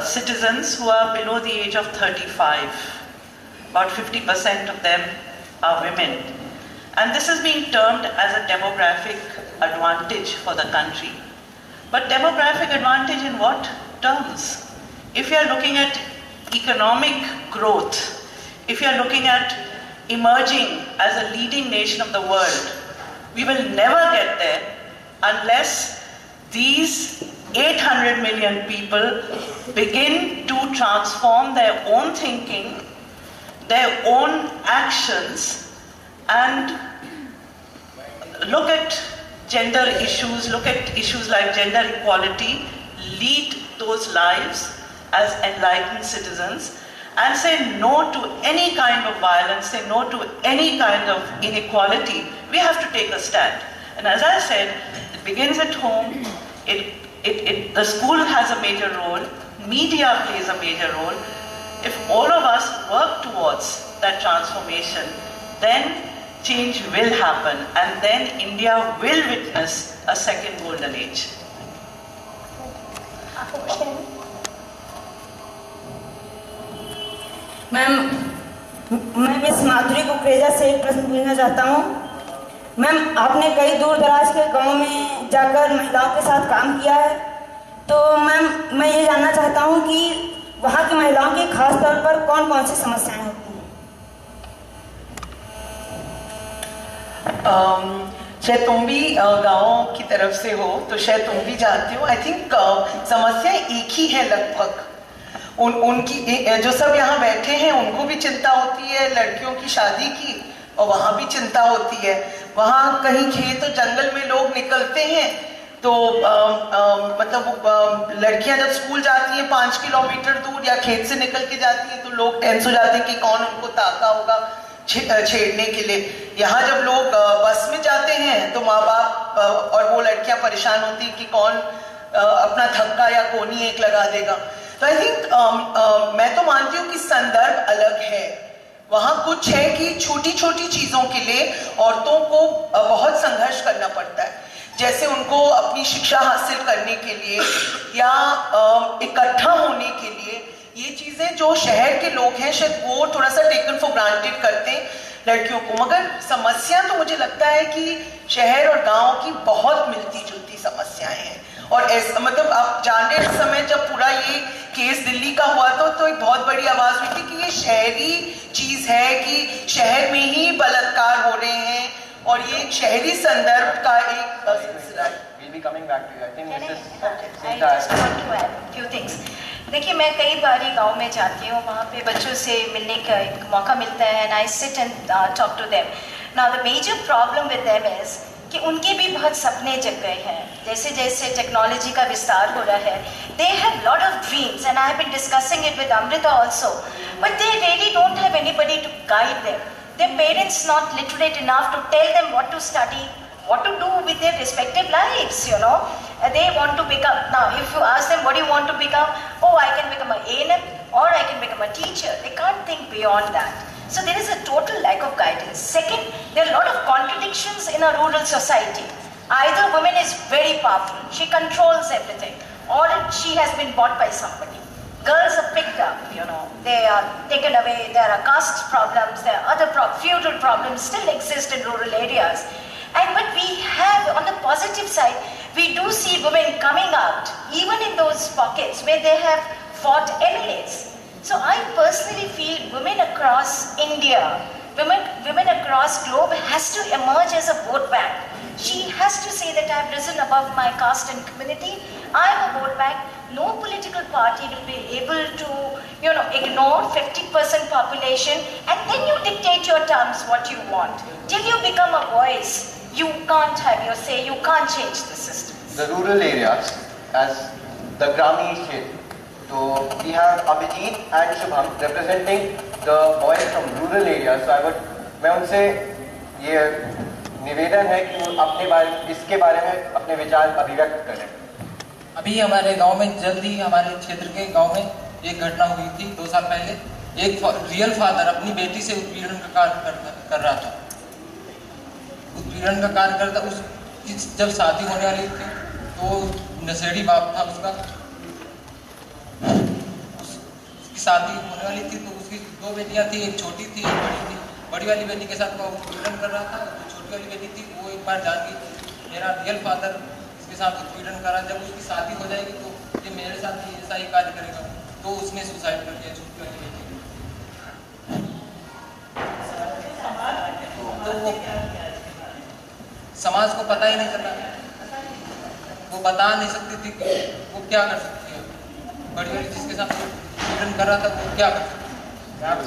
citizens who are below the age of 35. About 50% of them are women. And this is being termed as a demographic advantage for the country. But demographic advantage in what terms? If you are looking at economic growth, if you are looking at emerging as a leading nation of the world, we will never get there unless these 800 million people begin to transform their own thinking, their own actions, and look at gender issues, look at issues like gender equality, lead those lives as enlightened citizens, and say no to any kind of violence, say no to any kind of inequality. We have to take a stand. And as I said, it begins at home, the school has a major role, media plays a major role. If all of us work towards that transformation, then change will happen, and then India will witness a second golden age. Ma'am, मैं miss माधुरी कुकरेजा से एक प्रश्न पूछना चाहता हूँ। Ma'am, आपने कई दूर दराज के गांव में जाकर महिलाओं के साथ काम किया है, तो मैम मैं ये जानना चाहता हूँ कि वहाँ की महिलाओं की खास तौर पर कौन कौन सी समस्याएं होती हैं? शायद तुम भी गाँव की तरफ से हो, तो शायद तुम भी जानते हो। आई थिंक समस्याएं एक ही है लगभग। उनकी जो सब यहाँ बैठे हैं उनको भी चिंता होती है लड़कियों की शादी की, और वहाँ भी चिंता होती है। वहाँ कहीं खेत और जंगल में लोग निकलते हैं तो मतलब लड़कियां जब स्कूल जाती हैं 5 किलोमीटर दूर या खेत से निकल के जाती हैं तो लोग टेंस हो जाते हैं कि कौन उनको ताका होगा छेड़ने के लिए। यहाँ जब लोग बस में जाते हैं तो माँ बाप और वो लड़कियां परेशान होती हैं कि कौन अपना धक्का या कोनी एक लगा देगा। तो आई थिंक मैं तो मानती हूँ कि संदर्भ अलग है। वहाँ कुछ है कि छोटी छोटी चीजों के लिए औरतों को बहुत संघर्ष करना पड़ता है, जैसे उनको अपनी शिक्षा हासिल करने के लिए या इकट्ठा होने के लिए। ये चीजें जो शहर के लोग हैं शायद वो थोड़ा सा टेकन फॉर ग्रांटेड करते हैं लड़कियों को, मगर समस्या तो मुझे लगता है कि शहर और गांव की बहुत मिलती जुलती समस्याएं हैं। और ऐसा मतलब आप जान रहे इस समय जब पूरा ये केस दिल्ली का हुआ तो एक बहुत बड़ी आवाज हुई थी कि ये शहरी चीज है कि शहर में ही बलात्कार हो रहे हैं, और ये शहरी संदर्भ का एक सिलसिला है। We'll be coming back to you. I think this is I just want to add few things. देखिए, मैं कई बारी गांव में जाती हूँ, वहाँ पे बच्चों से मिलने का एक मौका मिलता है, and I sit and talk to them. Now the major problem with them is कि उनके भी बहुत सपने जग गए हैं। जैसे जैसे टेक्नोलॉजी का विस्तार हो रहा है, they have lot of dreams, and I have been discussing it with Amrita also, but they really don't have anybody to guide them. Their parents not literate enough to tell them what to study, what to do with their respective lives, you know. They want to become, now if you ask them what do you want to become, oh I can become an A&M or I can become a teacher. They can't think beyond that. So there is a total lack of guidance. Second, there are a lot of contradictions in a rural society. Either woman is very powerful, she controls everything, or she has been bought by somebody. Girls are picked up, you know, they are taken away, there are caste problems, there are other feudal problems still exist in rural areas. But we have, on the positive side, we do see women coming out, even in those pockets where they have fought MLAs. So I personally feel women across India, women across globe has to emerge as a vote bank. She has to say that I have risen above my caste and community, I am a vote bank. No political party will be able to, you know, ignore 50% population and then you dictate your terms what you want. Till you become a voice, you can't have your say, you can't change the system. The rural areas, as the Grami said, so we have Abhijit and Shubham representing the boys from rural areas. So मैं उनसे ये निवेदन है कि वो इसके बारे में अपने विचार अभिव्यक्त करें। अभी हमारे गांव में जल्द ही हमारे क्षेत्र के गांव में एक घटना हुई थी 2 साल पहले। एक रियल फादर अपनी बेटी से उत्पीड़न का कार्य कर रहा था। उत्पीड़न का कार्य करता जब शादी होने वाली थी तो नशेड़ी बाप था उसका, उसकी शादी होने वाली थी तो उसकी 2 बेटियां थी, एक छोटी थी एक बड़ी थी। बड़ी वाली बेटी के साथ वो उत्पीड़न कर रहा था, जो छोटी वाली बेटी थी वो एक बार जान गई मेरा रियल फादर इसके साथ उत्पीड़न करा, जब उसकी शादी हो जाएगी तो ये मेरे साथ भी ऐसा ही कार्य करेगा, तो उसने सुसाइड कर दिया छोटी वाली बेटी। तो वो समाज को पता ही नहीं चला, वो बता नहीं सकती थी कि वो क्या कर सकती है, बड़ी बड़ी जिसके साथ उत्पीड़न कर रहा था वो क्या कर सकती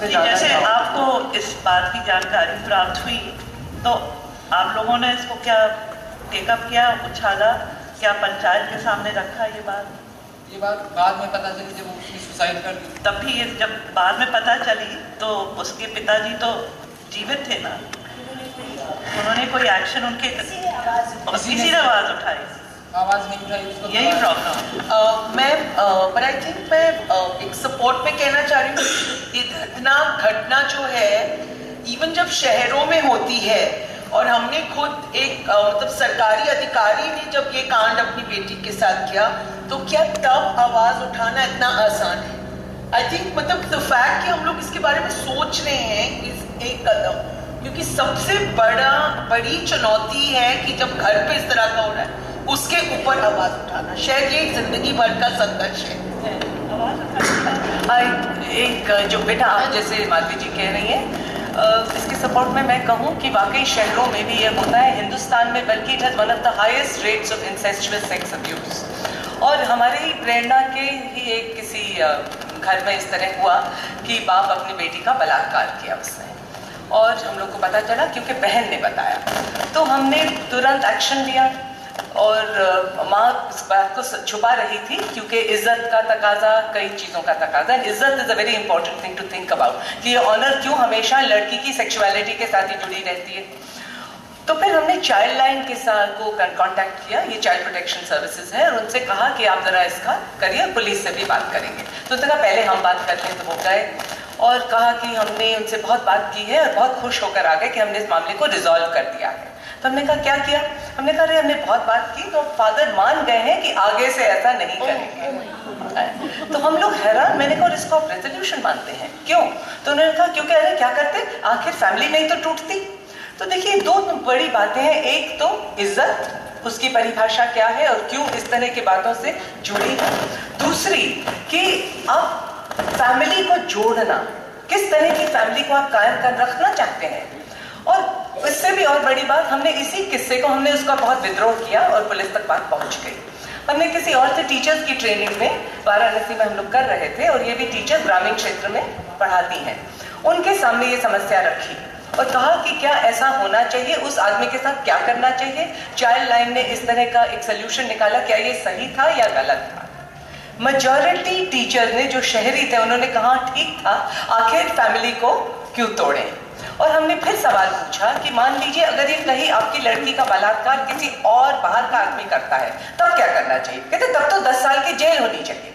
है। जैसे आपको इस बात की जानकारी प्राप्त हुई तो आप लोगों ने इसको क्या टेकअप किया, उछाला, क्या पंचायत के सामने रखा ये बात बाद में पता चली जब उसने सुसाइड कर ली। तब भी ये जब बाद में पता चली तो उसके पिताजी तो जीवित थे ना, उन्होंने कोई एक्शन उनके किसी ने आवाज उठाई, आवाज नहीं उठाई, यही प्रॉब्लम। मैं पर आई थिंक मैं एक सपोर्ट में कहना चाह रही हूँ, ये घटना जो है इवन जब शहरों में होती है और हमने खुद एक मतलब सरकारी अधिकारी ने जब ये कांड अपनी बेटी के साथ किया तो क्या तब आवाज उठाना इतना आसान है? आई थिंक मतलब द फैक्ट कि हम लोग इसके बारे में सोच रहे हैं इस एक कदम, क्योंकि सबसे बड़ी चुनौती है कि जब घर पे इस तरह का हो रहा है उसके ऊपर आवाज उठाना, शायद ये जिंदगी भर का संघर्ष है। एक जो बेटा आप जैसे माधवी जी कह रही हैं, इसके सपोर्ट में मैं कहूँ कि वाकई शहरों में भी ये होता है, हिंदुस्तान में बल्कि it has one of the highest rates of incestuous sex abuse. और हमारे ही प्रेरणा के ही एक किसी घर में इस तरह हुआ कि बाप अपनी बेटी का बलात्कार किया उसने, और हम लोग को पता चला क्योंकि बहन ने बताया, तो हमने तुरंत एक्शन लिया। और माँ इस बात को छुपा रही थी क्योंकि इज्जत का तकाजा, कई चीज़ों का तकाजा, इज्जत is a very important thing to think about कि ये ऑनर क्यों हमेशा लड़की की सेक्सुअलिटी के साथ ही जुड़ी रहती है। तो फिर हमने चाइल्ड लाइन के साथ को कांटेक्ट किया, ये चाइल्ड प्रोटेक्शन सर्विसेज है, और उनसे कहा कि आप ज़रा इसका करिए, पुलिस से भी बात करेंगे। तो उसने कहा पहले हम बात कर लें, तो वो गए और कहा कि हमने उनसे बहुत बात की है और बहुत खुश होकर आ गए कि हमने इस मामले को रिजॉल्व कर दिया है। तो हमने कहा क्या किया? हमने कहा अरे हमने बहुत बात की तो फादर मान गए हैं कि आगे से ऐसा नहीं करेंगे। तो हम लोग हैरान, मैंने कहा इसको आप रेजोल्यूशन मानते हैं क्यों? तो उन्होंने कहा क्योंकि अरे क्या करते, आखिर फैमिली नहीं तो टूटती। तो देखिए 2 बड़ी बातें हैं, एक तो इज्जत, उसकी परिभाषा क्या है और क्यों इस तरह की बातों से जुड़ी है। दूसरी कि आप फैमिली को जोड़ना, किस तरह की फैमिली को आप कायम कर रखना चाहते हैं। और इससे भी और बड़ी बात, हमने इसी किस्से को, हमने उसका बहुत विद्रोह किया और पुलिस तक बात पहुंच गई। हमने किसी और से टीचर्स की ट्रेनिंग में वाराणसी में हम लोग कर रहे थे, और ये भी टीचर ग्रामीण क्षेत्र में पढ़ाती हैं, उनके सामने ये समस्या रखी और कहा कि क्या ऐसा होना चाहिए, उस आदमी के साथ क्या करना चाहिए। चाइल्ड लाइन ने इस तरह का एक सोल्यूशन निकाला, क्या ये सही था या गलत था। मेजॉरिटी टीचर ने, जो शहरी थे, उन्होंने कहा ठीक था, आखिर फैमिली को क्यों तोड़ें। और हमने फिर सवाल पूछा कि मान लीजिए अगर ये कहीं आपकी लड़की का बलात्कार किसी और बाहर का आदमी करता है तब क्या करना चाहिए? कहते तब तो 10 साल की जेल होनी चाहिए।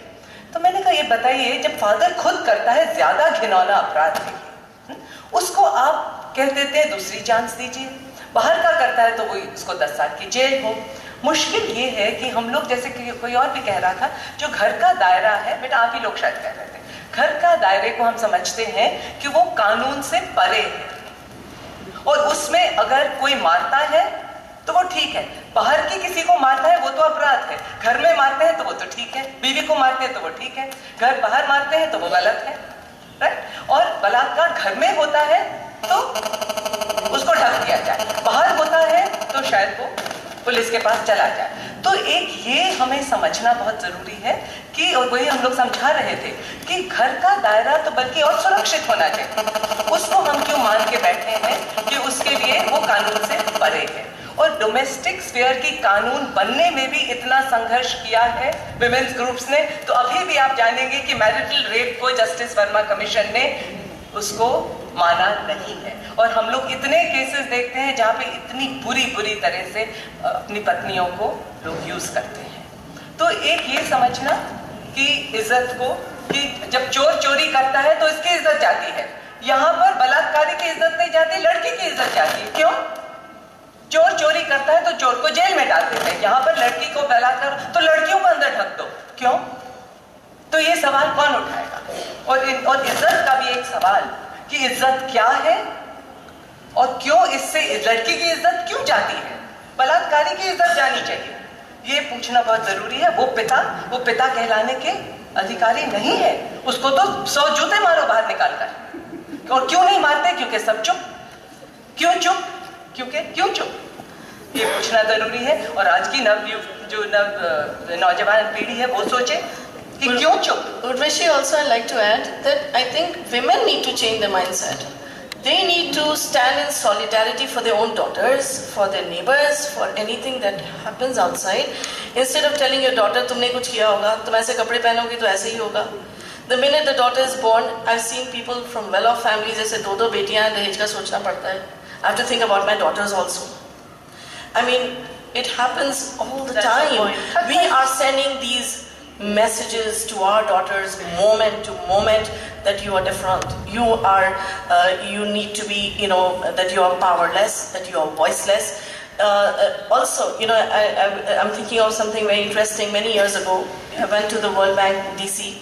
तो मैंने कहा ये बताइए, जब फादर खुद करता है ज्यादा घिनौना अपराध है, उसको आप कह देते हैं दूसरी चांस दीजिए, बाहर का करता है तो वही उसको 10 साल की जेल हो। मुश्किल ये है कि हम लोग, जैसे कि कोई और भी कह रहा था, जो घर का दायरा है, बेटा आप ही लोग शायद कह रहे थे, घर का दायरे को हम समझते हैं कि वो कानून से परे है, और उसमें अगर कोई मारता है तो वो ठीक है, बाहर की किसी को मारता है वो तो अपराध है, घर में मारते हैं तो वो तो ठीक है, बीवी को मारते हैं तो वो ठीक है, घर बाहर मारते हैं तो वो गलत है, राइट। और बलात्कार घर में होता है तो उसको ढक दिया जाए, बाहर होता है तो शायद वो पुलिस के पास चला जाए। तो एक ये हमें समझना बहुत जरूरी है कि, और वही हम लोग समझा रहे थे कि घर का दायरा तो बल्कि और सुरक्षित होना चाहिए, उसको हम क्यों मान के बैठे हैं कि उसके लिए वो कानून से परे है। और डोमेस्टिक स्फीयर की कानून बनने में भी इतना संघर्ष किया है विमेन्स ग्रुप्स ने, तो अभी भी आप जानेंगे कि मैरिटल रेप को जस्टिस वर्मा कमीशन ने उसको माना नहीं है। और हम लोग इतने केसेस देखते हैं जहाँ पे इतनी बुरी तरह से अपनी पत्नियों को लोग यूज करते हैं। तो एक ये समझना कि इज्जत को, कि जब चोर चोरी करता है तो इसकी इज्जत जाती है, यहाँ पर बलात्कारी की इज्जत नहीं जाती, लड़की की इज्जत जाती है। क्यों? चोर चोरी करता है तो चोर को जेल में डाल देते हैं, यहाँ पर लड़की को बलात्कार तो लड़कियों को अंदर ढक दो, क्यों? तो ये सवाल कौन उठाएगा? और इज्जत का भी एक सवाल कि इज्जत क्या है और क्यों इससे लड़की की इज्जत क्यों जाती है, बलात्कारी की इज्जत जानी चाहिए, ये पूछना बहुत जरूरी है। वो पिता कहलाने के अधिकारी नहीं है, उसको तो 100 जूते मारो बाहर निकाल कर। और क्यों नहीं मारते? क्योंकि सब चुप। क्यों चुप? क्यों चुप? ये पूछना जरूरी है। और आज की नौजवान पीढ़ी है वो सोचे कि क्यों चुप। Urvashi, also I'd like to add that I think women need to change their mindset. They need to stand in solidarity for their own daughters, for their neighbors, for anything that happens outside. Instead of telling your daughter, तुमने कुछ किया होगा, तुम ऐसे कपड़े पहनोगी तो ऐसे ही होगा. The minute the daughter is born, I've seen people from well-off families जैसे 2 बेटियां हैं, दहेज का सोचना पड़ता है. I have to think about my daughters also. I mean, it happens all the time. We are sending these messages to our daughters moment to moment that you are different, you need to be, that you are powerless, that you are voiceless. Also, I'm thinking of something very interesting. Many years ago, I went to the World Bank DC,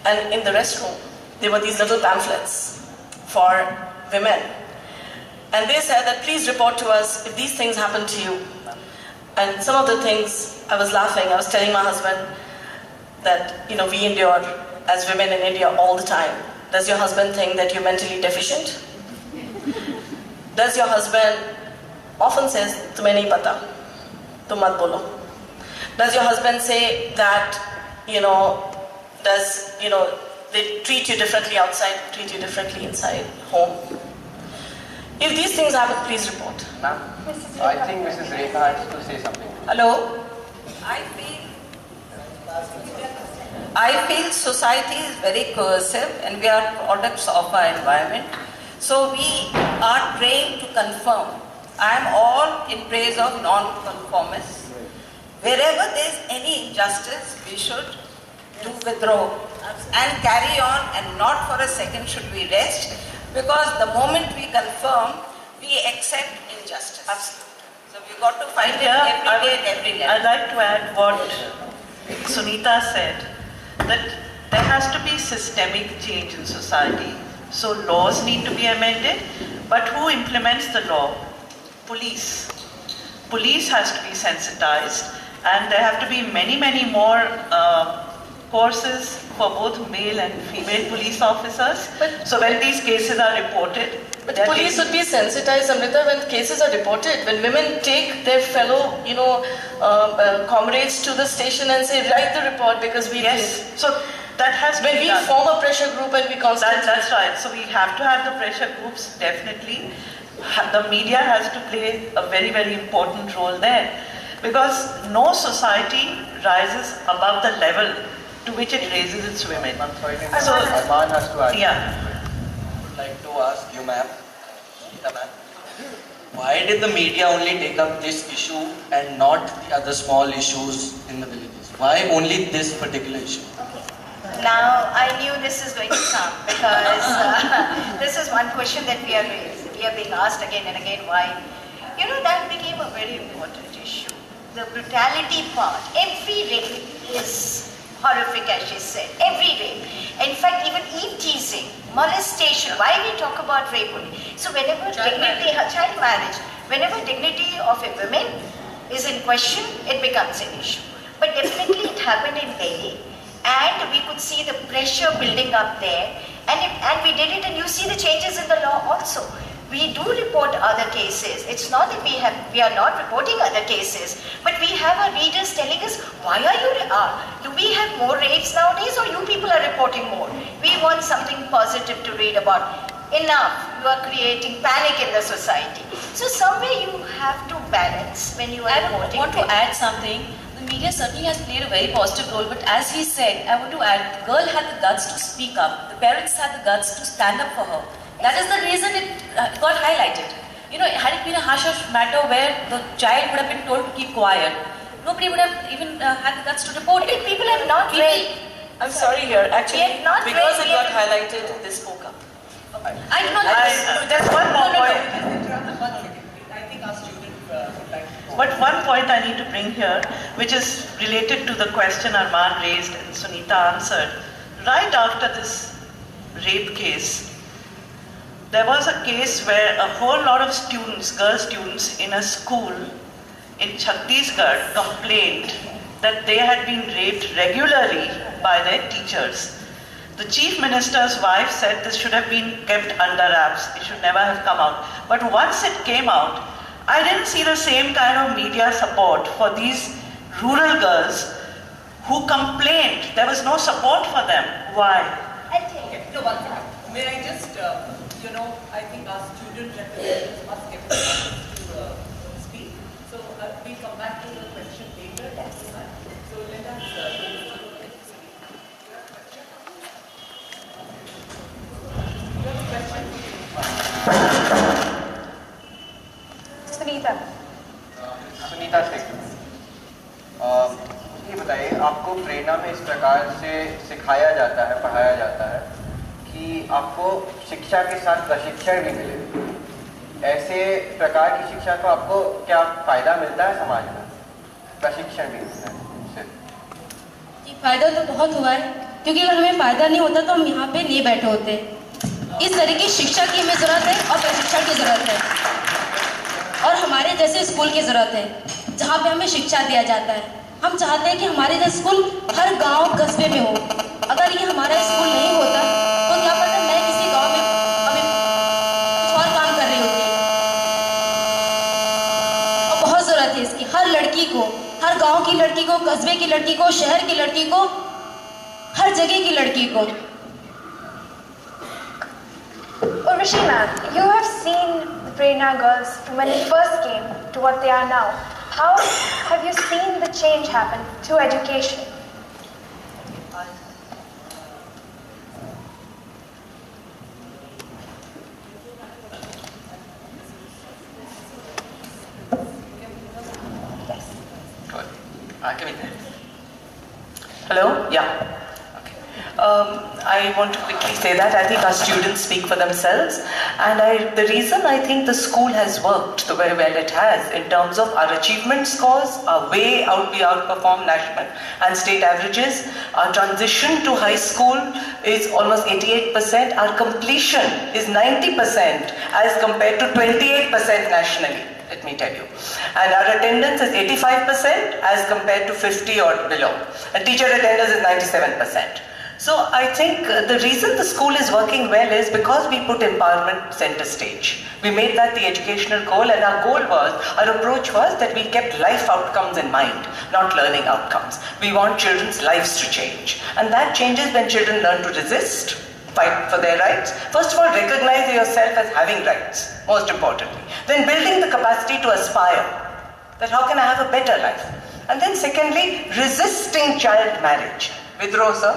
and in the restroom there were these little pamphlets for women, and they said that please report to us if these things happen to you. And some of the things, I was laughing. I was telling my husband that we endure as women in India all the time. Does your husband think that you're mentally deficient? Does your husband often says tumhe nahi pata, tum mat bolo? Does your husband say that they treat you differently outside, treat you differently inside home? If these things happen, please report. Ma'am, I think Mrs. Rekha has to say something. Hello. I feel society is very coercive and we are products of our environment. So we are trained to conform. I am all in praise of non-conformists. Wherever there is any injustice, we should withdraw and carry on, and not for a second should we rest, because the moment we conform, we accept injustice. Absolutely. So we got to fight it every day and every level. I'd like to add what Sunita said, that there has to be systemic change in society. So laws need to be amended, but who implements the law? Police. Police has to be sensitized, and there have to be many more courses for both male and female police officers. So when these cases are reported, but police would be sensitized, Amrita, when cases are reported. When women take their fellow, comrades to the station and say, write the report because we think. So that has when we done. Form a pressure group and we constantly. That's right. So we have to have the pressure groups, definitely. The media has to play a very important role there, because no society rises above the level to which it raises its women. So Arman has to add. Yeah. I would like to ask you, ma'am, why did the media only take up this issue and not the other small issues in the villages? Why only this particular issue? Now, I knew this is going to come, because this is one question that we are being asked again and again, why? That became a very important issue. The brutality part, every rape is horrific, as she said, every rape. In fact, even eve teasing, molestation, why we talk about rape only? So whenever child marriage, whenever dignity of a woman is in question, it becomes an issue. But definitely it happened in Delhi, and we could see the pressure building up there, and we did it, and you see the changes in the law also. We do report other cases. It's not that we are not reporting other cases, but we have our readers telling us, why are you, do we have more rapes nowadays, or you people are reporting more? We want something positive to read about. Enough, you are creating panic in the society. So somewhere you have to balance when you are reporting. I want to add something. The media certainly has played a very positive role, but as he said, I want to add, the girl had the guts to speak up. The parents had the guts to stand up for her. That is the reason it got highlighted. Had it been a hush matter where the child would have been told to keep quiet, nobody would have even had the guts to report it. People have not read. I'm sorry here, actually, because it got highlighted, they spoke up. I do not. There's one more point. I think our student But one point I need to bring here, which is related to the question Arman raised and Sunita answered. Right after this rape case, there was a case where a whole lot of students, girl students in a school in Chhattisgarh complained that they had been raped regularly by their teachers. The chief minister's wife said this should have been kept under wraps. It should never have come out. But once it came out, I didn't see the same kind of media support for these rural girls who complained. There was no support for them. Why? May I just, I think our student representatives must get a chance to speak. So we'll come back to the question later. So let us Sunita Singh, ये बताइए, आपको प्रेरणा में इस प्रकार से सिखाया जाता है, पढ़ाया जाता है कि आपको शिक्षा के साथ प्रशिक्षण भी मिले। ऐसे प्रकार की शिक्षा को आपको क्या फायदा मिलता है समाज में? प्रशिक्षण भी मिलता है उससे? जी, फायदा तो बहुत हुआ है, क्योंकि अगर हमें फायदा नहीं होता तो हम यहाँ पे नहीं बैठे होते। इस तरह की शिक्षा की हमें ज़रूरत है और प्रशिक्षण की ज़रूरत है, और हमारे जैसे स्कूल की ज़रूरत है जहाँ पे हमें शिक्षा दिया जाता है। हम चाहते हैं कि हमारे जैसे स्कूल हर गांव कस्बे में हो। अगर ये हमारा स्कूल नहीं होता तो क्या पता मैं किसी गांव में अभी कुछ और काम कर रही होती। और बहुत ज़रूरत है इसकी, हर लड़की को, हर गाँव की लड़की को, कस्बे की लड़की को, शहर की लड़की को, हर जगह की लड़की को। Urvashi ma'am, you have seen the Prerna girls from when they first came to what they are now. How have you seen the change happen through education? Hello? Yeah. I want to quickly say that I think our students speak for themselves, and the reason I think the school has worked the way well it has in terms of our achievement scores are way out, we outperform national and state averages. Our transition to high school is almost 88%, our completion is 90% as compared to 28% nationally. Let me tell you. And our attendance is 85% as compared to 50 or below. And teacher attendance is 97%. So I think the reason the school is working well is because we put empowerment center stage. We made that the educational goal, and our approach was that we kept life outcomes in mind, not learning outcomes. We want children's lives to change. And that changes when children learn to resist, fight for their rights. First of all, recognize yourself as having rights, most importantly. Then building the capacity to aspire, that how can I have a better life? And then secondly, resisting child marriage. Vidro, sir.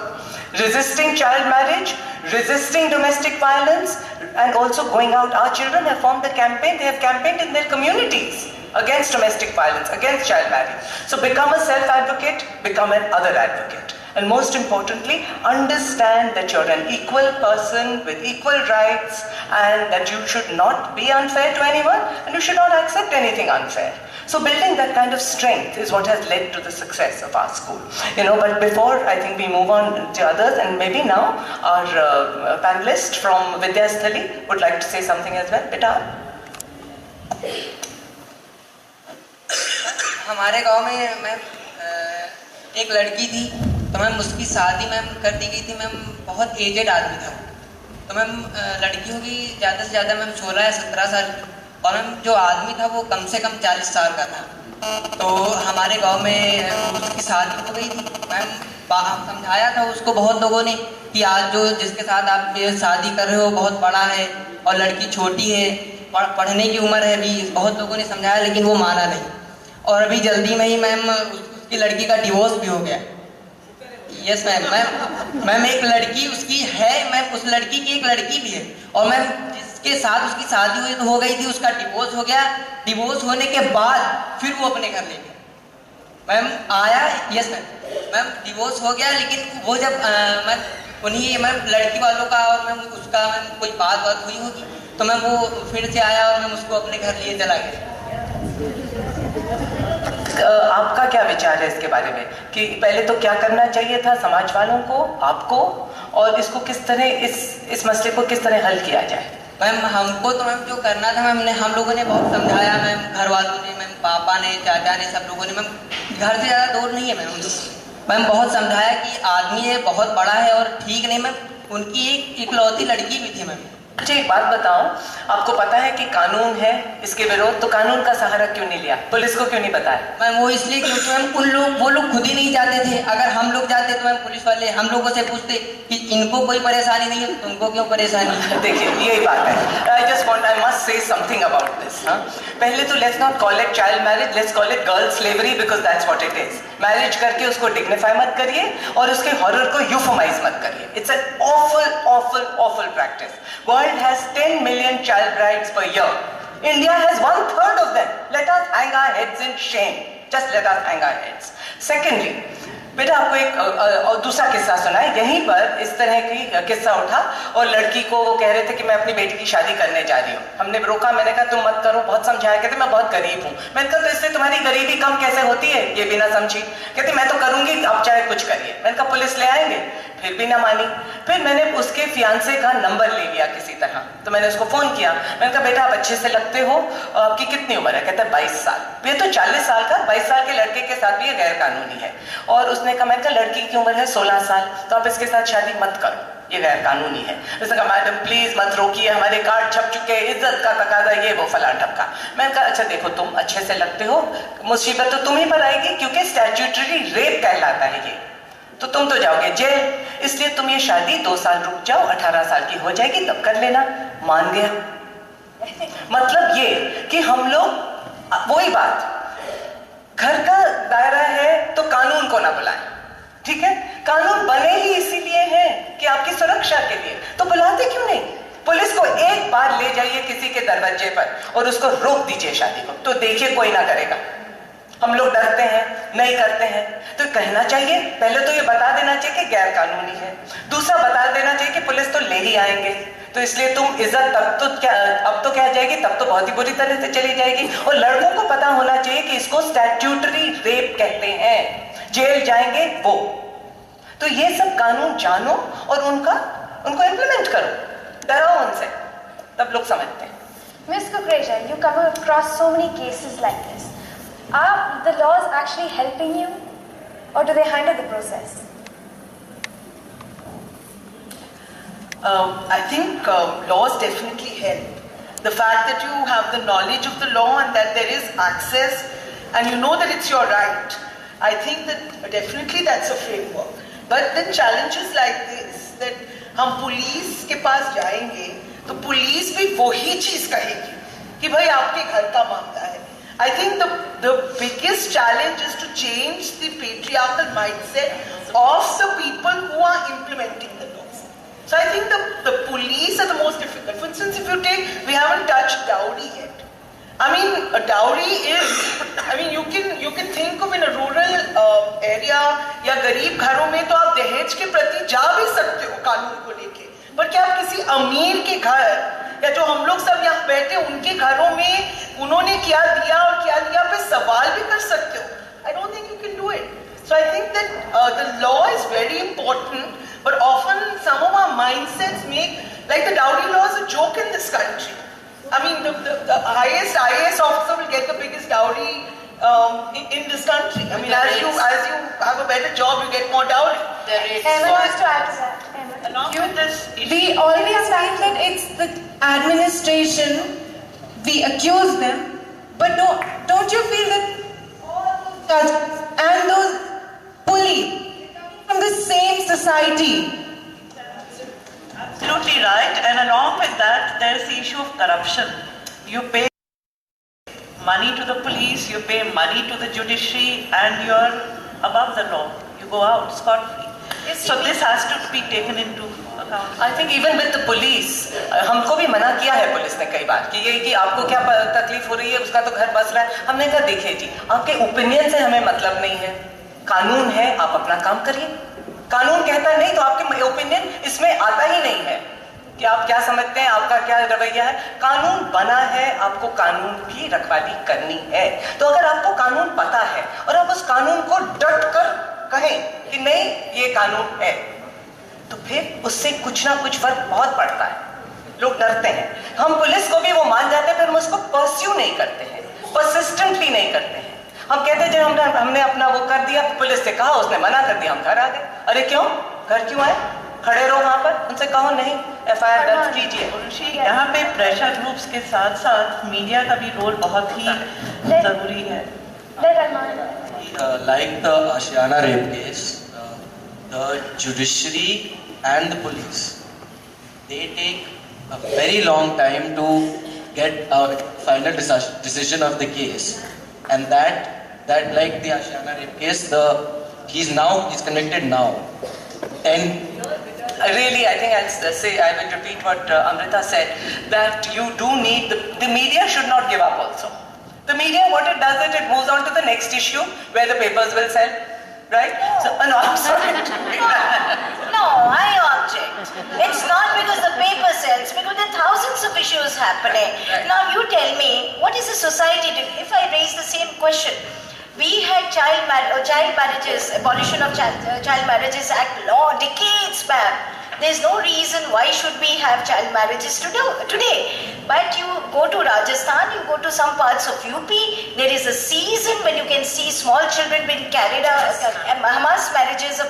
Resisting child marriage, resisting domestic violence, and also going out. Our children have formed a campaign, they have campaigned in their communities against domestic violence, against child marriage. So become a self-advocate, become an other advocate. And most importantly, understand that you're an equal person with equal rights, and that you should not be unfair to anyone, and you should not accept anything unfair. So building that kind of strength is what has led to the success of our school. But before I think we move on to others, and maybe now our panelist from Vidyasthali would like to say something as well. Beta? हमारे गांव में ma'am एक लड़की थी, तो ma'am उसकी शादी ma'am कर दी गई थी। मैम बहुत एजेड आदमी था, तो मैम लड़की होगी ज़्यादा से ज़्यादा मैम 16 या 17 साल, और मैम जो आदमी था वो कम से कम 40 साल का था। तो हमारे गांव में उसकी शादी हो गई थी। मैम समझाया था उसको बहुत लोगों ने कि आज जो जिसके साथ आप शादी कर रहे हो बहुत बड़ा है और लड़की छोटी है, पढ़ने की उम्र है अभी। बहुत लोगों ने समझाया, लेकिन वो माना नहीं। और अभी जल्दी में ही मैम उसकी लड़की का डिवोर्स भी हो गया। यस मैम, मैम एक लड़की उसकी है, मैम उस लड़की की एक लड़की भी है, और मैम जिसके साथ उसकी शादी हुई तो हो गई थी, उसका डिवोर्स हो गया। डिवोर्स होने के बाद फिर वो अपने घर ले गया। मैम आया, यस मैम डिवोर्स हो गया, लेकिन वो जब मैम उन्हीं मैम लड़की वालों का और मैम उसका मैम कोई बात हुई होगी, तो मैम वो फिर से आया और मैम उसको अपने घर लिए चला गया। आपका क्या विचार है इसके बारे में कि पहले तो क्या करना चाहिए था समाज वालों को, आपको, और इसको किस तरह इस मसले को किस तरह हल किया जाए? मैम हमको तो मैम जो करना था मैम हम लोगों ने बहुत समझाया मैम, घर वालों ने, मैम पापा ने, चाचा ने, सब लोगों ने। मैम घर से ज़्यादा दूर नहीं है मैम, मैम बहुत समझाया कि आदमी है बहुत बड़ा है और ठीक नहीं। मैम उनकी एक इकलौती लड़की भी थी मैम। मुझे एक बात बताओ, आपको पता है कि कानून है इसके विरोध, तो कानून का सहारा क्यों नहीं लिया? पुलिस को क्यों नहीं बताया? मैम वो इसलिए क्योंकि मैम वो लोग खुद ही नहीं जाते थे। अगर हम लोग जाते तो मैम पुलिस वाले हम लोगों से पूछते कि इनको कोई परेशानी नहीं है, तुमको क्यों परेशानी है? देखिए यही बात है। I must say something about this. पहले तो let's not call it child marriage, let's call it girl slavery, because that's what it is. Marriage करके उसको डिग्निफाई मत करिए और उसके हॉरर को यूफोमाइज मत करिए। It's an awful practice. World has 10 million child brides per year. India has 1/3 of them. Let us hang our heads in shame. Just let us hang our heads. Secondly, बेटा आपको एक और दूसरा किस्सा सुना है। यहीं पर इस तरह की किस्सा उठा और लड़की को वो कह रहे थे कि मैं अपनी बेटी की शादी करने जा रही हूँ। हमने रोका, मैंने कहा तुम मत करो, बहुत समझाया। कहते मैं बहुत गरीब हूँ। मैंने कहा तो इससे तुम्हारी गरीबी कम कैसे होती है? ये भी ना समझी। कहती मैं तो करूंगी, आप चाहे कुछ करिए। मैंने कहा पुलिस ले आएंगे, फिर भी ना मानी। फिर मैंने उसके फियांसे का नंबर ले लिया किसी तरह, तो मैंने उसको फोन किया। मैंने कहा बेटा आप अच्छे से लगते हो, आपकी कितनी उम्र है? कहता है 22 साल। ये तो 40 साल का 22 साल के लड़के के साथ भी ये गैर कानूनी है। और उसने कहा, मैंने कहा लड़की की उम्र है 16 साल, तो आप इसके साथ शादी मत करो, ये गैर कानूनी है। उसने कहा मैडम प्लीज मत रोकिए, हमारे कार्ड छप चुके हैं, इज्जत का तकाजा, ये वो फला टपका। मैंने कहा अच्छा देखो तुम अच्छे से लगते हो, मुसीबत तो तुम्हीं पर आएगी क्योंकि स्टैट्यूटरी रेप कहलाता है ये, तो तुम तो जाओगे जेल। इसलिए तुम ये शादी 2 साल रुक जाओ, 18 साल की हो जाएगी तब कर लेना। मान गया। मतलब ये कि हम लोग वही बात, घर का दायरा है तो कानून को ना बुलाएं, ठीक है? कानून बने ही इसीलिए हैं कि आपकी सुरक्षा के लिए, तो बुलाते क्यों नहीं? पुलिस को एक बार ले जाइए किसी के दरवाजे पर और उसको रोक दीजिए शादी को, तो देखिए कोई ना करेगा। हम लोग डरते हैं, नहीं करते हैं, तो कहना चाहिए, पहले तो ये बता देना चाहिए कि गैर कानूनी है, दूसरा बता देना चाहिए कि पुलिस तो ले ही आएंगे, तो इसलिए तुम इज्जत तब तो क्या, अब तो क्या जाएगी, तब तो बहुत ही बुरी तरह से चली जाएगी। और लड़कों को पता होना चाहिए कि इसको स्टैट्यूटरी रेप कहते हैं, जेल जाएंगे वो। तो ये सब कानून जानो और उनको इम्प्लीमेंट करो, डराओ उनसे, तब लोग समझते हैं। Ms. Kukreja, you come across so many cases like this. Are the laws actually helping you, or do they hinder the process? I think laws definitely help. The fact that you have the knowledge of the law and that there is access and you know that it's your right, I think that definitely that's a framework. But the challenges like this, that हम police के पास जाएंगे तो police भी वही चीज कहेगी कि भाई आपके घर का मामला है. I think the biggest challenge is to change the patriarchal mindset of the people who are implementing the laws. So I think the police are the most difficult. For instance, if you take, we haven't touched dowry yet. I mean, a dowry is, I mean, you can think of in a rural area या गरीब घरों में तो आप दहेज के प्रति जा भी सकते हो कानून को लेके, पर क्या आप किसी अमीर के घर या जो हम लोग सब यहाँ बैठे उनके घरों में उन्होंने क्या दिया और क्या लिया पे सवाल भी कर सकते हो? I don't think you can do it. So I think that the law is very important, but often some of our mindsets make, like the dowry law is a joke in this country. I mean, the highest IAS officer will get the biggest dowry in this country. I mean, as you have a better job, you get more dowry. Emma wants to add to that. We always find that it's the administration, we accuse them, but don't you feel that all those judges and those bullies from the same society? Absolutely right, and along with that, there is the issue of corruption. You pay money to the police, you pay money to the judiciary, and you're above the law. You go out scot-free. So this has to be taken into account. I think even with the police, हमको भी मना किया है police ने कई बार कि आपको क्या तकलीफ हो रही है, उसका तो घर बस रहा है. हमने कहा देखिए जी, आपके ओपिनियन से हमें मतलब नहीं है, कानून है, आप अपना काम करिए. कानून कहता नहीं तो आपके ओपिनियन इसमें आता ही नहीं है. कि आप क्या समझते हैं, आपका क्या रवैया है। कानून बना है, आपको कानून की रखवाली करनी है। तो अगर आपको कानून पता है और आप उस कानून को डट कर कहें कि नहीं ये कानून है, तो फिर उससे कुछ ना कुछ फर्क बहुत पड़ता है। लोग डरते हैं, हम पुलिस को भी वो मान जाते हैं, फिर हम उसको परस्यू नहीं करते हैं, परसिस्टेंटली नहीं करते हैं। हम कहते हैं जब हमने अपना वो कर दिया, पुलिस से कहा, उसने मना कर दिया, हम घर आ गए। अरे क्यों, घर क्यों आए, खड़े रहो वहां पर, उनसे कहो नहीं FIR दर्ज कीजिए। यहाँ पे प्रेशर ग्रुप्स के साथ साथ मीडिया का भी रोल बहुत ही जरूरी है। Like the Ashiana rape case, the judiciary and the police, they take a very long time to get a final decision of the case, and that like the Ashiana rape case, he's convicted now. Really, I think I will repeat what Amrita said, that you do need, the media should not give up also. The media, what it does is it moves on to the next issue where the papers will sell, right? So, no, I'm sorry. No, I object. It's not because the paper sells, because there are thousands of issues happening. Right. Now you tell me, what is the society doing? If I raise the same question, we had child marriages, abolition of child marriages act law decades back. There's no reason why should we have child marriages today. But you go to Rajasthan, you go to some parts of UP, there is a season when you can see small children being carried out, mass marriages of.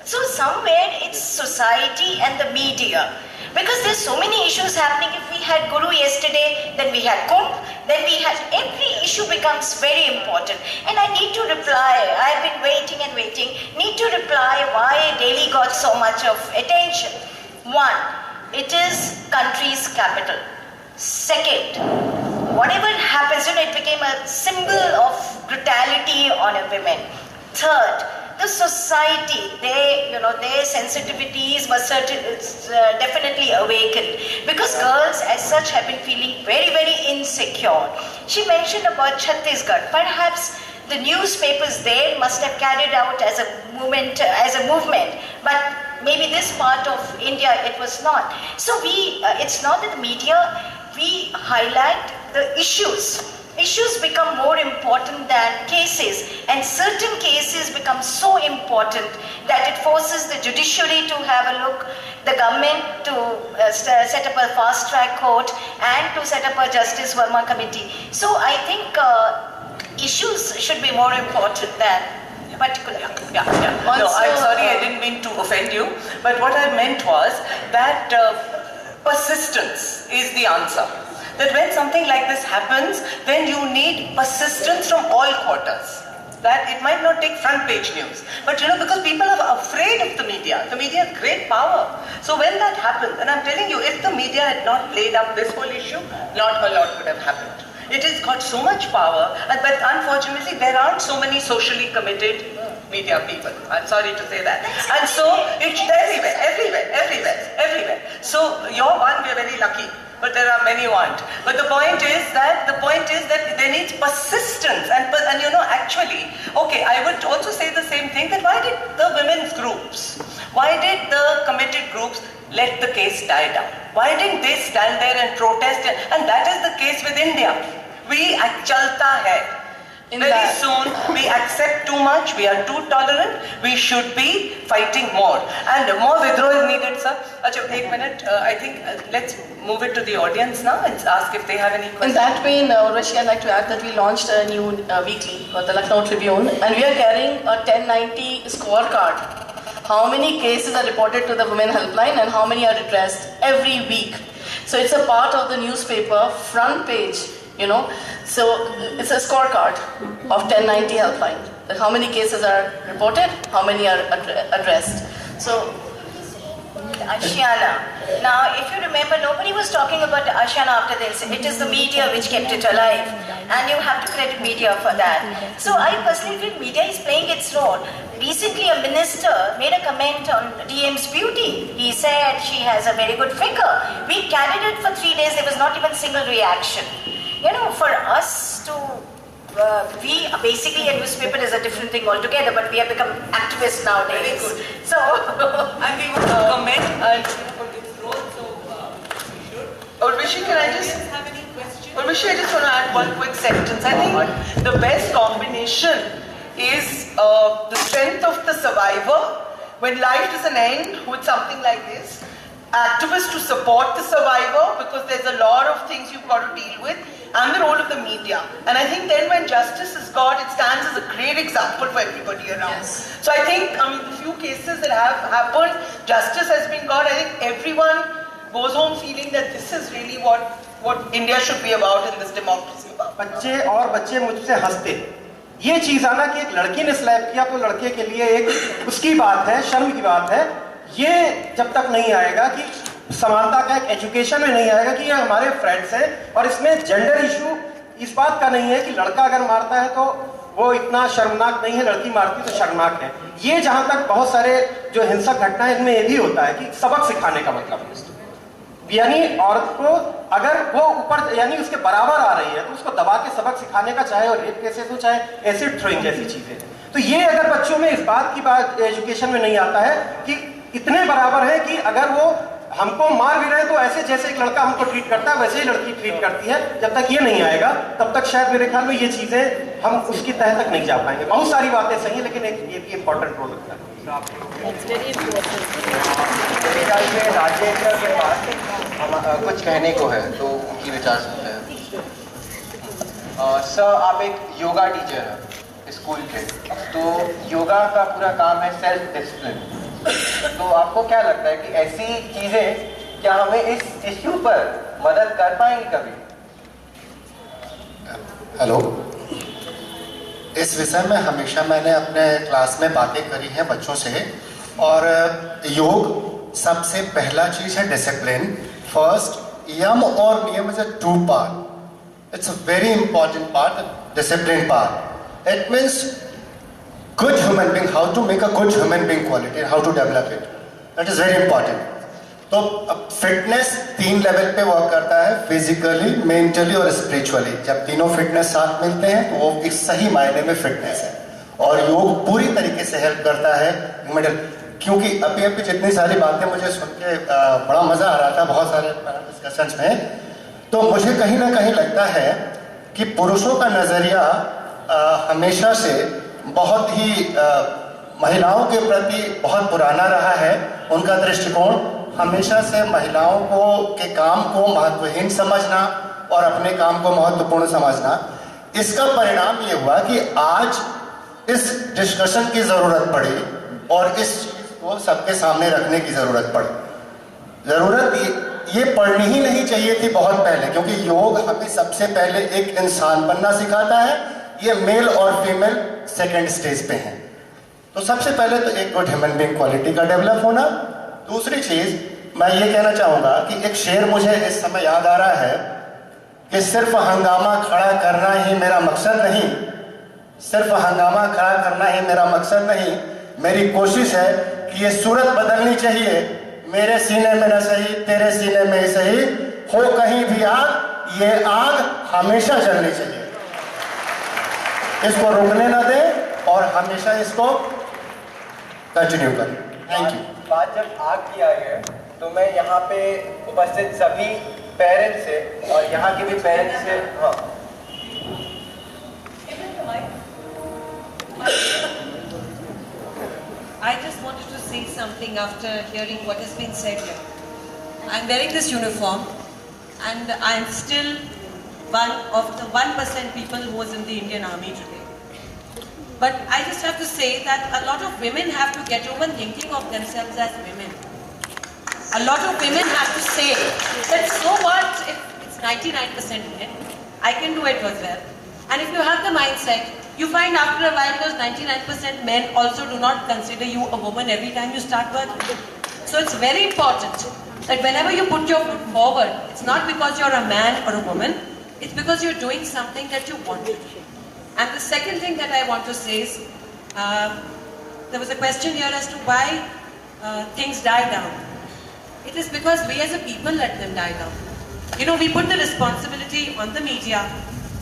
So somewhere it's society and the media. Because there's so many issues happening. If we had Guru yesterday, then we had Kumbh, then we had, every issue becomes very important. And I need to reply, I've been waiting and waiting, need to reply why Delhi got so much of attention. One, it is country's capital. Second, whatever happens, it became a symbol of brutality on a women. Third, the society, their sensitivities were definitely awakened, because girls as such have been feeling very, very insecure. She mentioned about Chhattisgarh. Perhaps the newspapers there must have carried out as a movement, but maybe this part of India it was not. So it's not that the media, we highlight the issues. Issues become more important than cases, and certain cases become so important that it forces the judiciary to have a look, the government to set up a fast track court, and to set up a Justice Verma committee. So I think issues should be more important than particular. Yeah. No, I'm sorry, I didn't mean to offend you, but what I meant was that persistence is the answer. That when something like this happens, then you need persistence from all quarters. That it might not take front page news, but because people are afraid of the media has great power. So when that happens, and I'm telling you, if the media had not played up this whole issue, not a lot would have happened. It has got so much power, but unfortunately there aren't so many socially committed media people. I'm sorry to say that. And so it's everywhere. So you're one, we're very lucky. But there are many who aren't. But the point is that there needs persistence, and actually, okay, I would also say the same thing, that why did the women's groups, why did the committed groups let the case die down? Why didn't they stand there and protest? And that is the case with India. We chalta hai. Very soon we accept too much, we are too tolerant, we should be fighting more. And more withdrawal is needed, sir. Achha, 1 minute, I think let's move it to the audience now and ask if they have any questions. In that vein, Urvashi, I'd like to add that we launched a new weekly, the Lucknow Tribune, and we are carrying a 1090 scorecard. How many cases are reported to the Women Helpline and how many are redressed every week. So it's a part of the newspaper, front page. So it's a scorecard of 1090 helpline. That how many cases are reported, how many are addressed. So Ashiana. Now, if you remember, nobody was talking about Ashiana after this. It is the media which kept it alive, and you have to credit media for that. So I personally feel media is playing its role. Recently, a minister made a comment on DM's beauty. He said she has a very good figure. We carried it for 3 days. There was not even a single reaction. For us to, we basically a newspaper is a different thing altogether, but we have become activists nowadays. Very good. So, and we want to comment and add one quick sentence. I think the best combination is the strength of the survivor when life doesn't end with something like this. Activists to support the survivor because there's a lot of things you've got to deal with, and the role of the media. And I think then when justice is got, it stands as a great example for everybody around. Yes. So I think, the few cases that have happened, justice has been got. I think everyone goes home feeling that this is really what India should be about and this democracy about. बच्चे और बच्चे मुझसे हंसते, ये चीज आना कि एक लड़की ने स्लैप किया तो लड़के के लिए एक उसकी बात है, शर्म की बात है, ये जब तक नहीं आएगा कि समानता का एक एजुकेशन में नहीं आएगा कि ये हमारे फ्रेंड्स हैं, और इसमें जेंडर इशू इस बात का नहीं है कि लड़का अगर मारता है तो वो इतना शर्मनाक नहीं है, लड़की मारती तो शर्मनाक है। ये जहां तक बहुत सारे जो हिंसक घटनाएं इनमें ये भी होता है कि सबक सिखाने का मतलब है, यानी औरत को अगर वो ऊपर यानी उसके बराबर आ रही है तो उसको दबा के सबक सिखाने का, चाहे वो रेप केसेस हो चाहे एसिड थ्रोइंग जैसी चीजें। तो ये अगर बच्चों में इस बात की बात एजुकेशन में नहीं आता है कि इतने बराबर है कि अगर वो हमको मार भी रहे तो ऐसे जैसे एक लड़का हमको ट्रीट करता है वैसे ही लड़की ट्रीट करती है, जब तक ये नहीं आएगा तब तक शायद मेरे ख्याल में ये चीजें हम उसकी तह तक नहीं जा पाएंगे। बहुत सारी बातें सही है लेकिन एक ये भी इम्पोर्टेंट रोल रखता है। राजेंद्र के पास कुछ कहने को है तो उनकी विचार सुनते हैं। सर, आप एक योगा टीचर हैं स्कूल के, तो योगा का पूरा काम है सेल्फ डिसिप्लिन, तो आपको क्या लगता है कि ऐसी चीजें क्या हमें इस इश्यू पर मदद कर पाएंगी कभी? हेलो, इस विषय में हमेशा मैंने अपने क्लास में बातें करी हैं बच्चों से, और योग सबसे पहला चीज है डिसिप्लिन। फर्स्ट, यम और नियम is a true part, it's a very important part, discipline part. It means good human being, how to make a good human being quality and how to develop it, that is very important. तो fitness 3 level पे work करता है, physically, mentally और spiritually. जब तीनों fitness साथ मिलते हैं तो वो एक सही मायने में फिटनेस है, और योग पूरी तरीके से हेल्प करता है मिडल। क्योंकि अभी जितनी सारी बातें मुझे सुन के बड़ा मजा आ रहा था बहुत सारे डिस्कशंस में, तो मुझे कहीं ना कहीं लगता है कि पुरुषों का नजरिया हमेशा से बहुत ही महिलाओं के प्रति बहुत पुराना रहा है। उनका दृष्टिकोण हमेशा से महिलाओं को के काम को महत्वहीन समझना और अपने काम को महत्वपूर्ण समझना। इसका परिणाम ये हुआ कि आज इस डिस्कशन की जरूरत पड़ी और इस चीज को सबके सामने रखने की जरूरत पड़ी। जरूरत ये पढ़नी ही नहीं चाहिए थी बहुत पहले, क्योंकि योग हमें सबसे पहले एक इंसान बनना सिखाता है। ये मेल और फीमेल सेकेंड स्टेज पे हैं। तो सबसे पहले तो एक गुड ह्यूमन बीइंग क्वालिटी का डेवलप होना। दूसरी चीज मैं ये कहना चाहूंगा कि एक शेर मुझे इस समय याद आ रहा है कि सिर्फ हंगामा खड़ा करना ही मेरा मकसद नहीं, सिर्फ हंगामा खड़ा करना ही मेरा मकसद नहीं, मेरी कोशिश है कि ये सूरत बदलनी चाहिए। मेरे सीने में न सही तेरे सीने में ही सही, हो कहीं भी आग, ये आग हमेशा जलनी चाहिए। इसको रुकने ना दें और हमेशा इसको कंटिन्यू करें। Thank you. बात जब आग की आई है तो मैं यहाँ पे उपस्थित सभी पेरेंट्स से और यहाँ के भी पेरेंट्स से I just wanted to say something after hearing what has been said here. I'm wearing this uniform and I'm still one of the 1% people who was in the Indian Army today. But I just have to say that a lot of women have to get over thinking of themselves as women. A lot of women have to say that so what if it's 99% men, I can do it as well. And if you have the mindset, you find after a while those 99% men also do not consider you a woman every time you start working. So it's very important that whenever you put your foot forward, it's not because you're a man or a woman, it's because you're doing something that you want to do. And the second thing that I want to say is, there was a question here as to why things die down. It is because we as a people let them die down. You know, we put the responsibility on the media,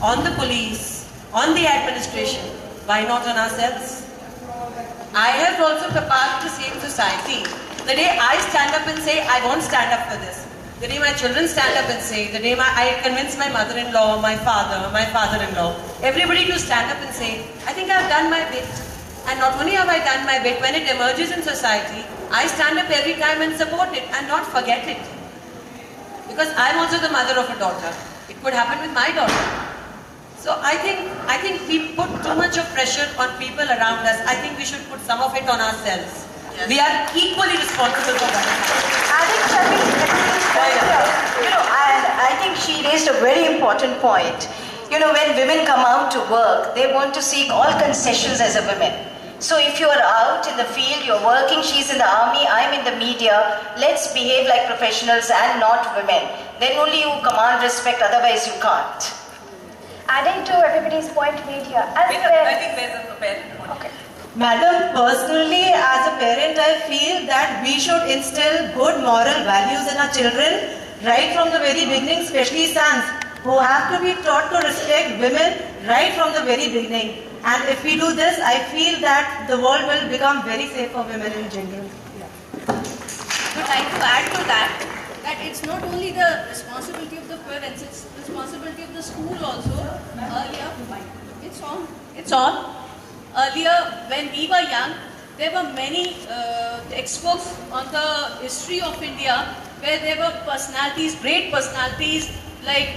on the police, on the administration. Why not on ourselves? I have also part of the same society. The day I stand up and say, I won't stand up for this, the day my children stand up and say, the day I convince my mother-in-law, my father-in-law, everybody to stand up and say, I think I've done my bit. And not only have I done my bit, when it emerges in society, I stand up every time and support it and not forget it. Because I'm also the mother of a daughter. It could happen with my daughter. So I think we put too much of pressure on people around us. I think we should put some of it on ourselves. Yes. We are equally responsible for that. And I think she raised a very important point. When women come out to work, they want to seek all concessions as a woman. So if you are out in the field, you're working, she's in the army, I'm in the media, let's behave like professionals and not women. Then only you command respect, otherwise you can't. Adding to everybody's point made here, I think there's a parent. Okay. Madam, personally, as a parent, I feel that we should instill good moral values in our children right from the very beginning, especially sons, who have to be taught to respect women right from the very beginning. And if we do this, I feel that the world will become very safe for women in general. I'd like to add to that it's not only the responsibility of the parents, it's the responsibility of the school also. Earlier, it's on. Earlier, when we were young, there were many textbooks on the history of India where there were personalities, great personalities like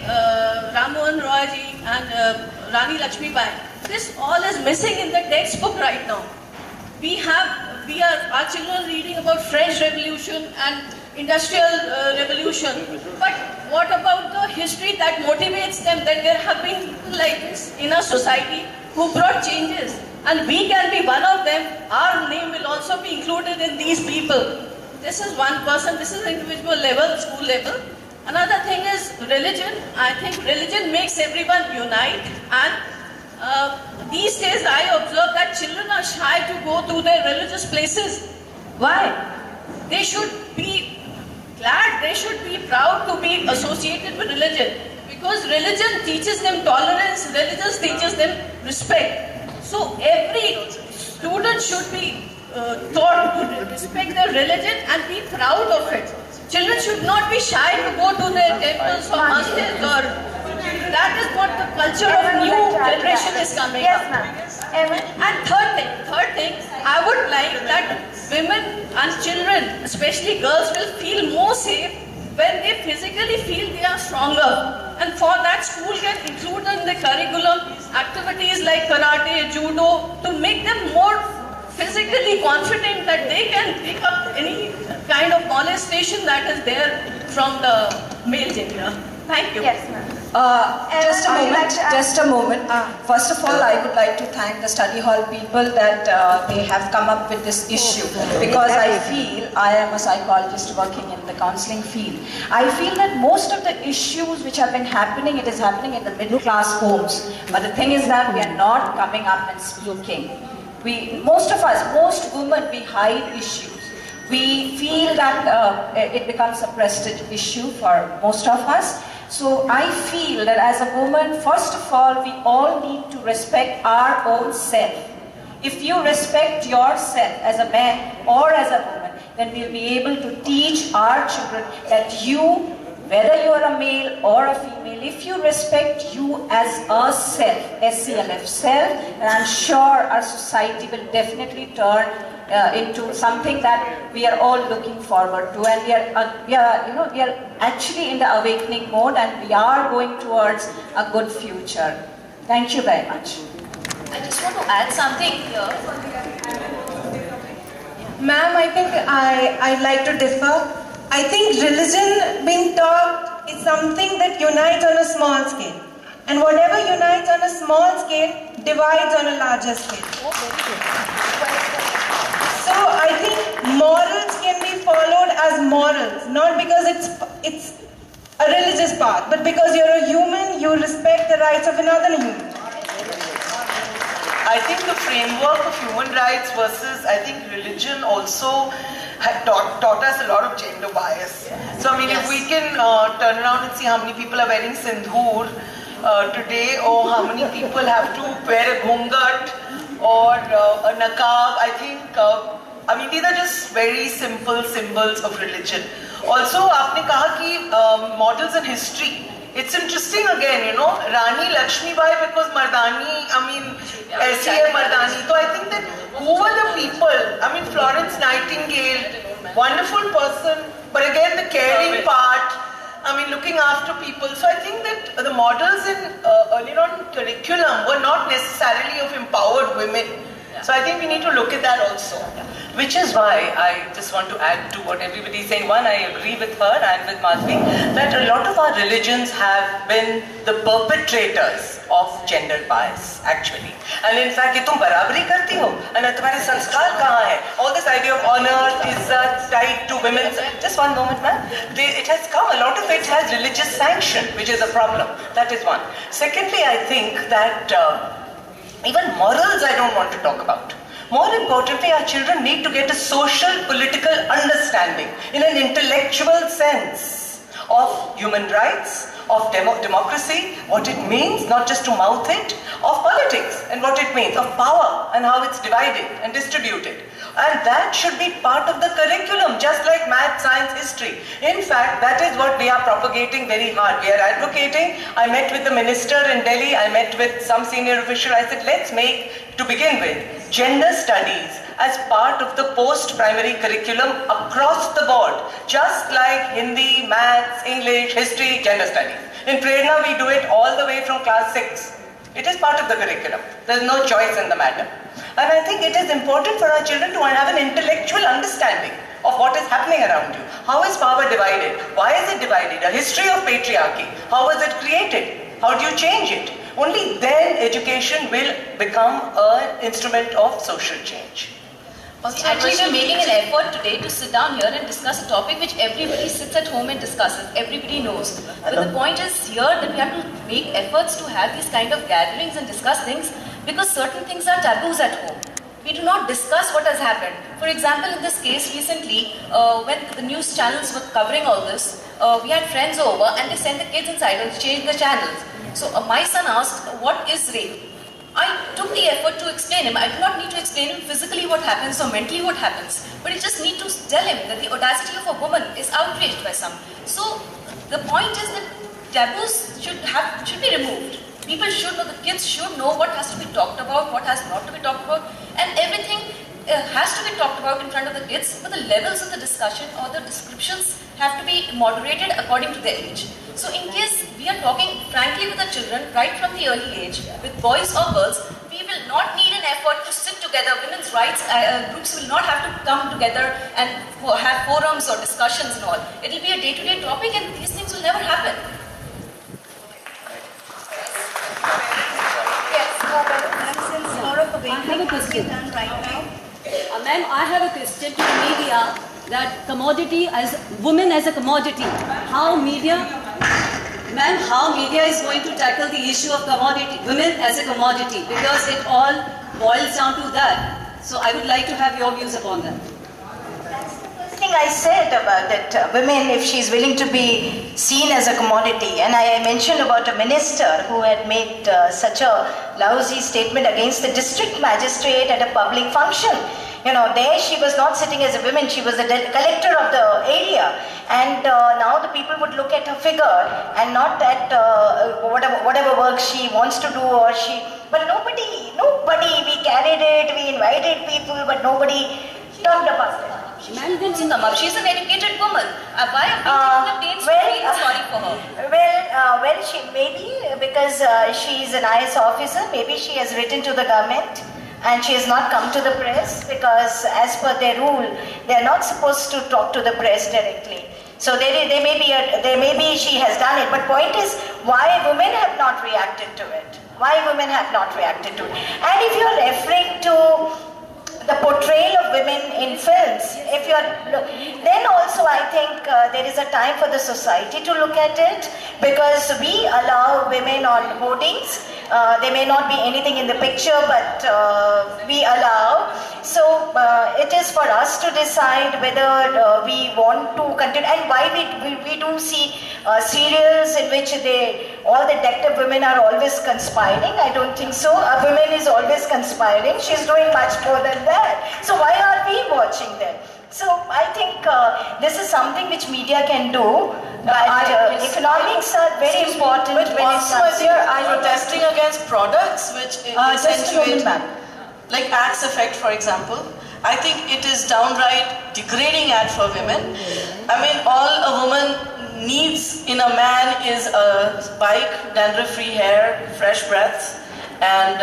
Ram Mohan Roy ji and Rani Lakshmi Bai. This all is missing in the textbook right now. Our children are reading about French Revolution and Industrial Revolution. But what about the history that motivates them, that there have been people like this in our society who brought changes? And we can be one of them. Our name will also be included in these people. This is one person, this is individual level, school level. Another thing is religion. I think religion makes everyone unite, and these days I observe that children are shy to go to their religious places. Why? They should be glad, they should be proud to be associated with religion, because religion teaches them tolerance, religion teaches them respect. So every student should be taught to respect their religion and be proud of it. Children should not be shy to go to their temples or masjids, or that is what the culture of new generation is coming up. And third thing, I would like that women and children, especially girls, will feel more safe when they physically feel they are stronger. And for that, school can include in the curriculum activities like karate, judo, to make them more physically confident that they can pick up any kind of molestation that is there from the male gender. Thank you. Yes, ma'am. Just a moment. First of all, I would like to thank the study hall people that they have come up with this issue, because I feel, I am a psychologist working in the counseling field. I feel that most of the issues which have been happening, it is happening in the middle class homes. But the thing is that we are not coming up and speaking. Most women, we hide issues. We feel that it becomes a prestige issue for most of us. So I feel that as a woman, first of all, we all need to respect our own self. If you respect yourself as a man or as a woman, then we'll be able to teach our children that you, whether you're a male or a female, if you respect you as a self, S-E-L-F, self, and I'm sure our society will definitely turn into something that we are all looking forward to, and we are actually in the awakening mode, and we are going towards a good future. Thank you very much. I just want to add something here. Ma'am, I think I'd like to differ. I think religion being taught is something that unites on a small scale. And whatever unites on a small scale divides on a larger scale. So I think morals can be followed as morals, not because it's a religious path, but because you're a human, you respect the rights of another human. I think the framework of human rights versus, I think religion also had taught us a lot of gender bias. So I mean, if we can turn around and see how many people are wearing sindoor today, or how many people have to wear a ghungat or a niqab, I think, I mean, these are just very simple symbols of religion. Also, आपने कहा कि models in history. It's interesting again, you know, Rani Lakshmibai because Mardani, I mean, ऐसी है Mardani. So I think that who were the people? I mean, Florence Nightingale, wonderful person, but again the caring part. I mean, looking after people. So I think that the models in earlier on curriculum were not necessarily of empowered women. So I think we need to look at that also. Which is why I just want to add to what everybody is saying. One, I agree with her and with Madhvi that a lot of our religions have been the perpetrators of gender bias, actually. And in fact, कि तुम बराबरी करती हो, and तुम्हारे संस्कार कहाँ है? All this idea of honor, izzat, tied to women's. Just one moment, ma'am. It has come. A lot of it has religious sanction, which is a problem. That is one. Secondly, I think that even morals I don't want to talk about. More importantly, our children need to get a social, political understanding in an intellectual sense of human rights, of democracy, what it means, not just to mouth it, of politics and what it means, of power and how it's divided and distributed. And that should be part of the curriculum, just like math, science, history. In fact, that is what we are propagating very hard. We are advocating. I met with the minister in Delhi, I met with some senior official. I said, let's make, to begin with, gender studies as part of the post-primary curriculum across the board, just like Hindi, maths, English, history, gender studies. In Prerna, we do it all the way from class 6. It is part of the curriculum. There is no choice in the matter. And I think it is important for our children to have an intellectual understanding of what is happening around you. How is power divided? Why is it divided? A history of patriarchy. How was it created? How do you change it? Only then education will become an instrument of social change. Actually, we're making an effort today to sit down here and discuss a topic which everybody sits at home and discusses. Everybody knows. But the point is here that we have to make efforts to have these kind of gatherings and discuss things because certain things are taboos at home. We do not discuss what has happened. For example, in this case recently, when the news channels were covering all this, we had friends over and they sent the kids inside and changed the channels. So my son asked, what is rape? I took the effort to explain him. I do not need to explain him physically what happens or mentally what happens. But I just need to tell him that the audacity of a woman is outraged by some. So the point is that taboos should be removed. People should know, the kids should know what has to be talked about, what has not to be talked about, and everything has to be talked about in front of the kids, but the levels of the discussion or the descriptions have to be moderated according to their age. So in case we are talking frankly with the children right from the early age, with boys or girls, we will not need an effort to sit together. Women's rights groups will not have to come together and have forums or discussions and all. It will be a day-to-day topic and these things will never happen. Since a lot of awakening has been done right now. Ma'am, I have a question to the media that commodity as women as a commodity. How media is going to tackle the issue of commodity, women as a commodity, because it all boils down to that. So I would like to have your views upon that. Thing I said about that women, if she's willing to be seen as a commodity, and I mentioned about a minister who had made such a lousy statement against the district magistrate at a public function. You know, there she was not sitting as a woman, she was the collector of the area, and now the people would look at her figure and not at whatever work she wants to do or she. But nobody, we carried it, we invited people, but nobody talked about it. Ma'am didn't come up. She's an educated woman. Why are we feeling sorry for her? Well, she maybe because she's an IS officer. Maybe she has written to the government, and she has not come to the press because, as per their rule, they are not supposed to talk to the press directly. So there may be she has done it. But point is, why women have not reacted to it? Why women have not reacted to it? And if you are referring to the portrayal of women in films, then also I think there is a time for the society to look at it, because we allow women on hoardings. There may not be anything in the picture, but we allow. So it is for us to decide whether we want to continue, and why we do see serials in which all the detective women are always conspiring. I don't think so. A woman is always conspiring. She's doing much more than that. So why are we watching them? So I think this is something which media can do, but economics are very important But when also, I think protesting against products which accentuate, like Axe effect, for example. I think it is downright degrading ad for women. I mean, all a woman needs in a man is a bike, dandruff-free hair, fresh breath, and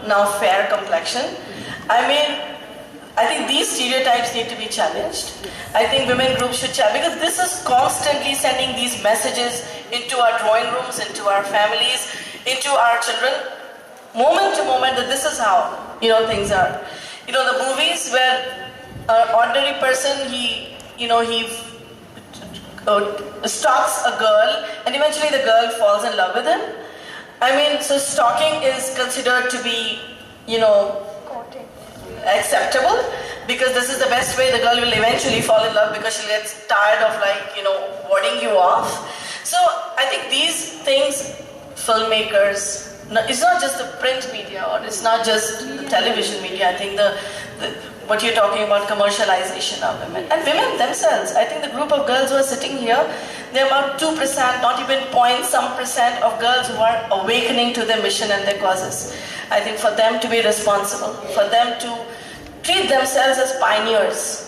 now fair complexion. I mean, I think these stereotypes need to be challenged. I think women groups should challenge, because this is constantly sending these messages into our drawing rooms, into our families, into our children, moment to moment, that this is how, things are. The movies where an ordinary person, he stalks a girl and eventually the girl falls in love with him. I mean, so stalking is considered to be, acceptable, because this is the best way the girl will eventually fall in love, because she gets tired of warding you off. So I think these things, filmmakers, it's not just the print media, or it's not just the television media. I think what you're talking about, commercialization of women. And women themselves, I think the group of girls who are sitting here, they're about 2%, not even %, of girls who are awakening to their mission and their causes. I think for them to be responsible, for them to treat themselves as pioneers,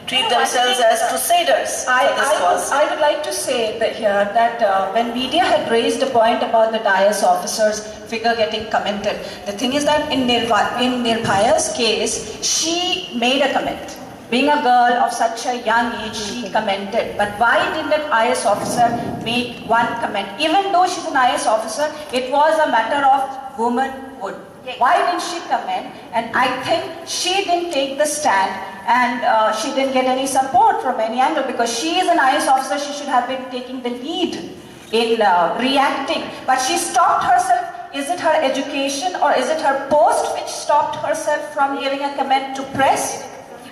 treat themselves as crusaders for this cause. I would like to say that here that when media had raised a point about the IS officer's figure getting commented, the thing is that in Nirbhaya's case, she made a comment. Being a girl of such a young age, she commented. But why didn't an IS officer make one comment? Even though she's an IS officer, it was a matter of womanhood. Why didn't she comment? And I think she didn't take the stand, and she didn't get any support from any angle, because she is an IS officer. She should have been taking the lead in reacting. But she stopped herself. Is it her education or is it her post which stopped herself from giving a comment to press?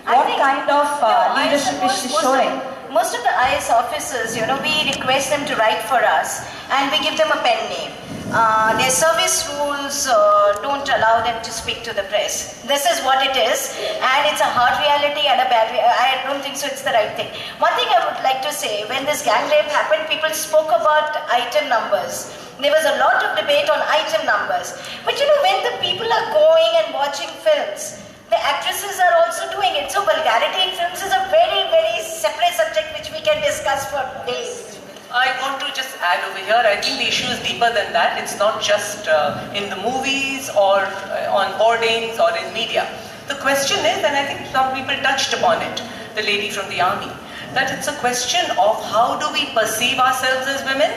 What kind of leadership is she showing? Most of the IS officers, we request them to write for us and we give them a pen name. Their service rules don't allow them to speak to the press. This is what it is, and it's a hard reality and a bad reality. I don't think so it's the right thing. One thing I would like to say, when this gang rape happened, people spoke about item numbers. There was a lot of debate on item numbers. But when the people are going and watching films, the actresses are also doing it. So vulgarity in films is a very, very separate subject which we can discuss for days. I want to just add over here, I think the issue is deeper than that. It's not just in the movies or on hoardings or in media. The question is, and I think some people touched upon it, the lady from the army, that it's a question of how do we perceive ourselves as women?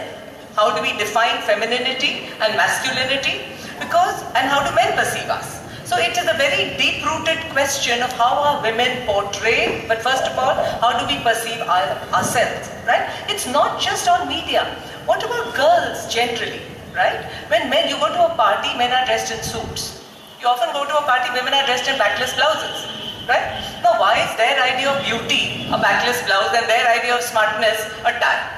How do we define femininity and masculinity? And how do men perceive us? So it is a very deep-rooted question of how are women portrayed, but first of all, how do we perceive ourselves, right? It's not just on media. What about girls generally, right? When you go to a party, men are dressed in suits. You often go to a party, women are dressed in backless blouses, right? Now, why is their idea of beauty a backless blouse and their idea of smartness a tie?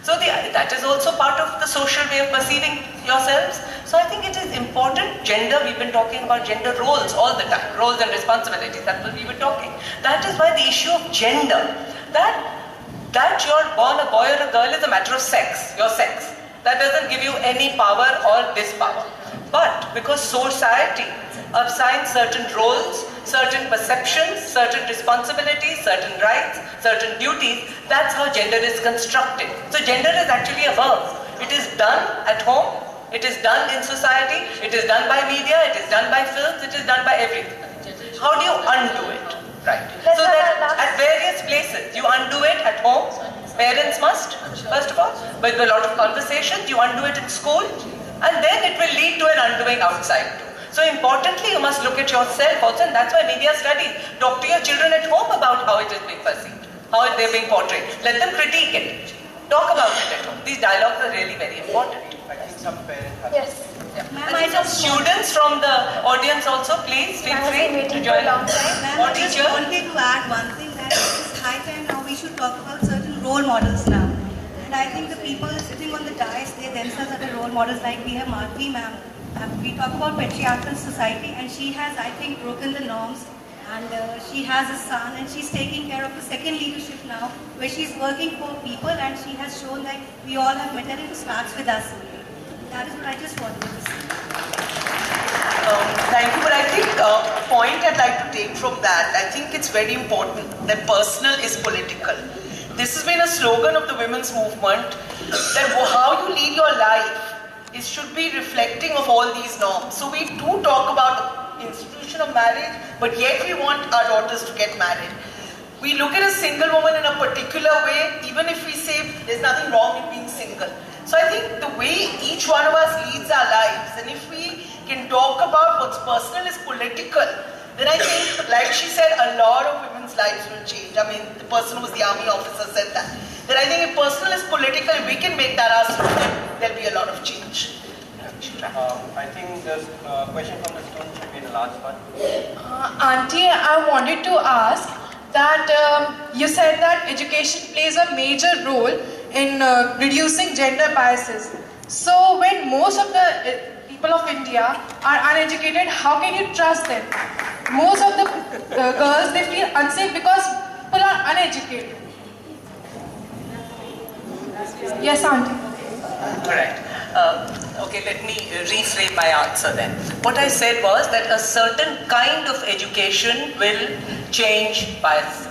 So that is also part of the social way of perceiving yourselves. So I think it is important. Gender, we've been talking about gender roles all the time, roles and responsibilities, that's what we were talking. That is why the issue of gender, that you're born a boy or a girl is a matter of sex, your sex. That doesn't give you any power or dispower. But because society assigns certain roles, certain perceptions, certain responsibilities, certain rights, certain duties, that's how gender is constructed. So gender is actually a verb. It is done at home, it is done in society, it is done by media, it is done by films, it is done by everything. How do you undo it? Right. So that at various places, you undo it at home, parents must, first of all, with a lot of conversations, you undo it in school, and then it will lead to an undoing outside too. So importantly, you must look at yourself also, and that's why media studies. Talk to your children at home about how it is being perceived, how they're being portrayed. Let them critique it. Talk about it at home. These dialogues are really very important. I think some parents have... Yes. And some students from the audience also, please feel free to join. Or teacher. I wanted to add one thing, that it's high time now we should talk about certain role models now. And I think the people sitting on the dais, they themselves are the role models. Like we have Madhvi ma'am. We talk about patriarchal society, and she has, I think, broken the norms. And she has a son and she's taking care of the second leadership now, where she's working for people, and she has shown that we all have met, and it starts with us only. That is what I just wanted to say. Thank you, but I think a point I'd like to take from that, I think it's very important that personal is political. This has been a slogan of the women's movement, that how you lead your life should be reflecting of all these norms. So we do talk about the institution of marriage, but yet we want our daughters to get married. We look at a single woman in a particular way, even if we say there's nothing wrong with being single. So I think the way each one of us leads our lives, and if we can talk about what's personal is political, then I think, like she said, a lot of women's lives will change. I mean, the person who was the army officer said that. Then I think if personal is political, if we can make that our slogan, there'll be a lot of change. I think this question from the student should be the last one. Auntie, I wanted to ask that you said that education plays a major role in reducing gender biases. So when most of the people of India are uneducated, how can you trust them? Most of the girls, they feel unsafe because people are uneducated. Yes, Auntie. Correct. Okay, let me reframe my answer then. What I said was that a certain kind of education will change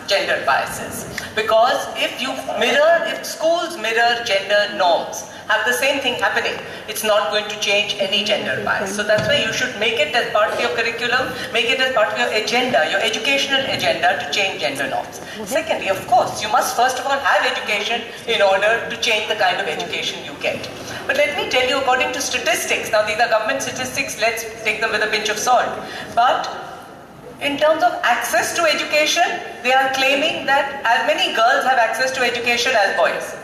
gender biases. Because if schools mirror gender norms, have the same thing happening, it's not going to change any gender bias. So that's why you should make it as part of your curriculum, make it as part of your agenda, your educational agenda to change gender norms. Secondly, of course, you must first of all have education in order to change the kind of education you get. But let me tell you, according to statistics, now these are government statistics, let's take them with a pinch of salt. But in terms of access to education, they are claiming that as many girls have access to education as boys.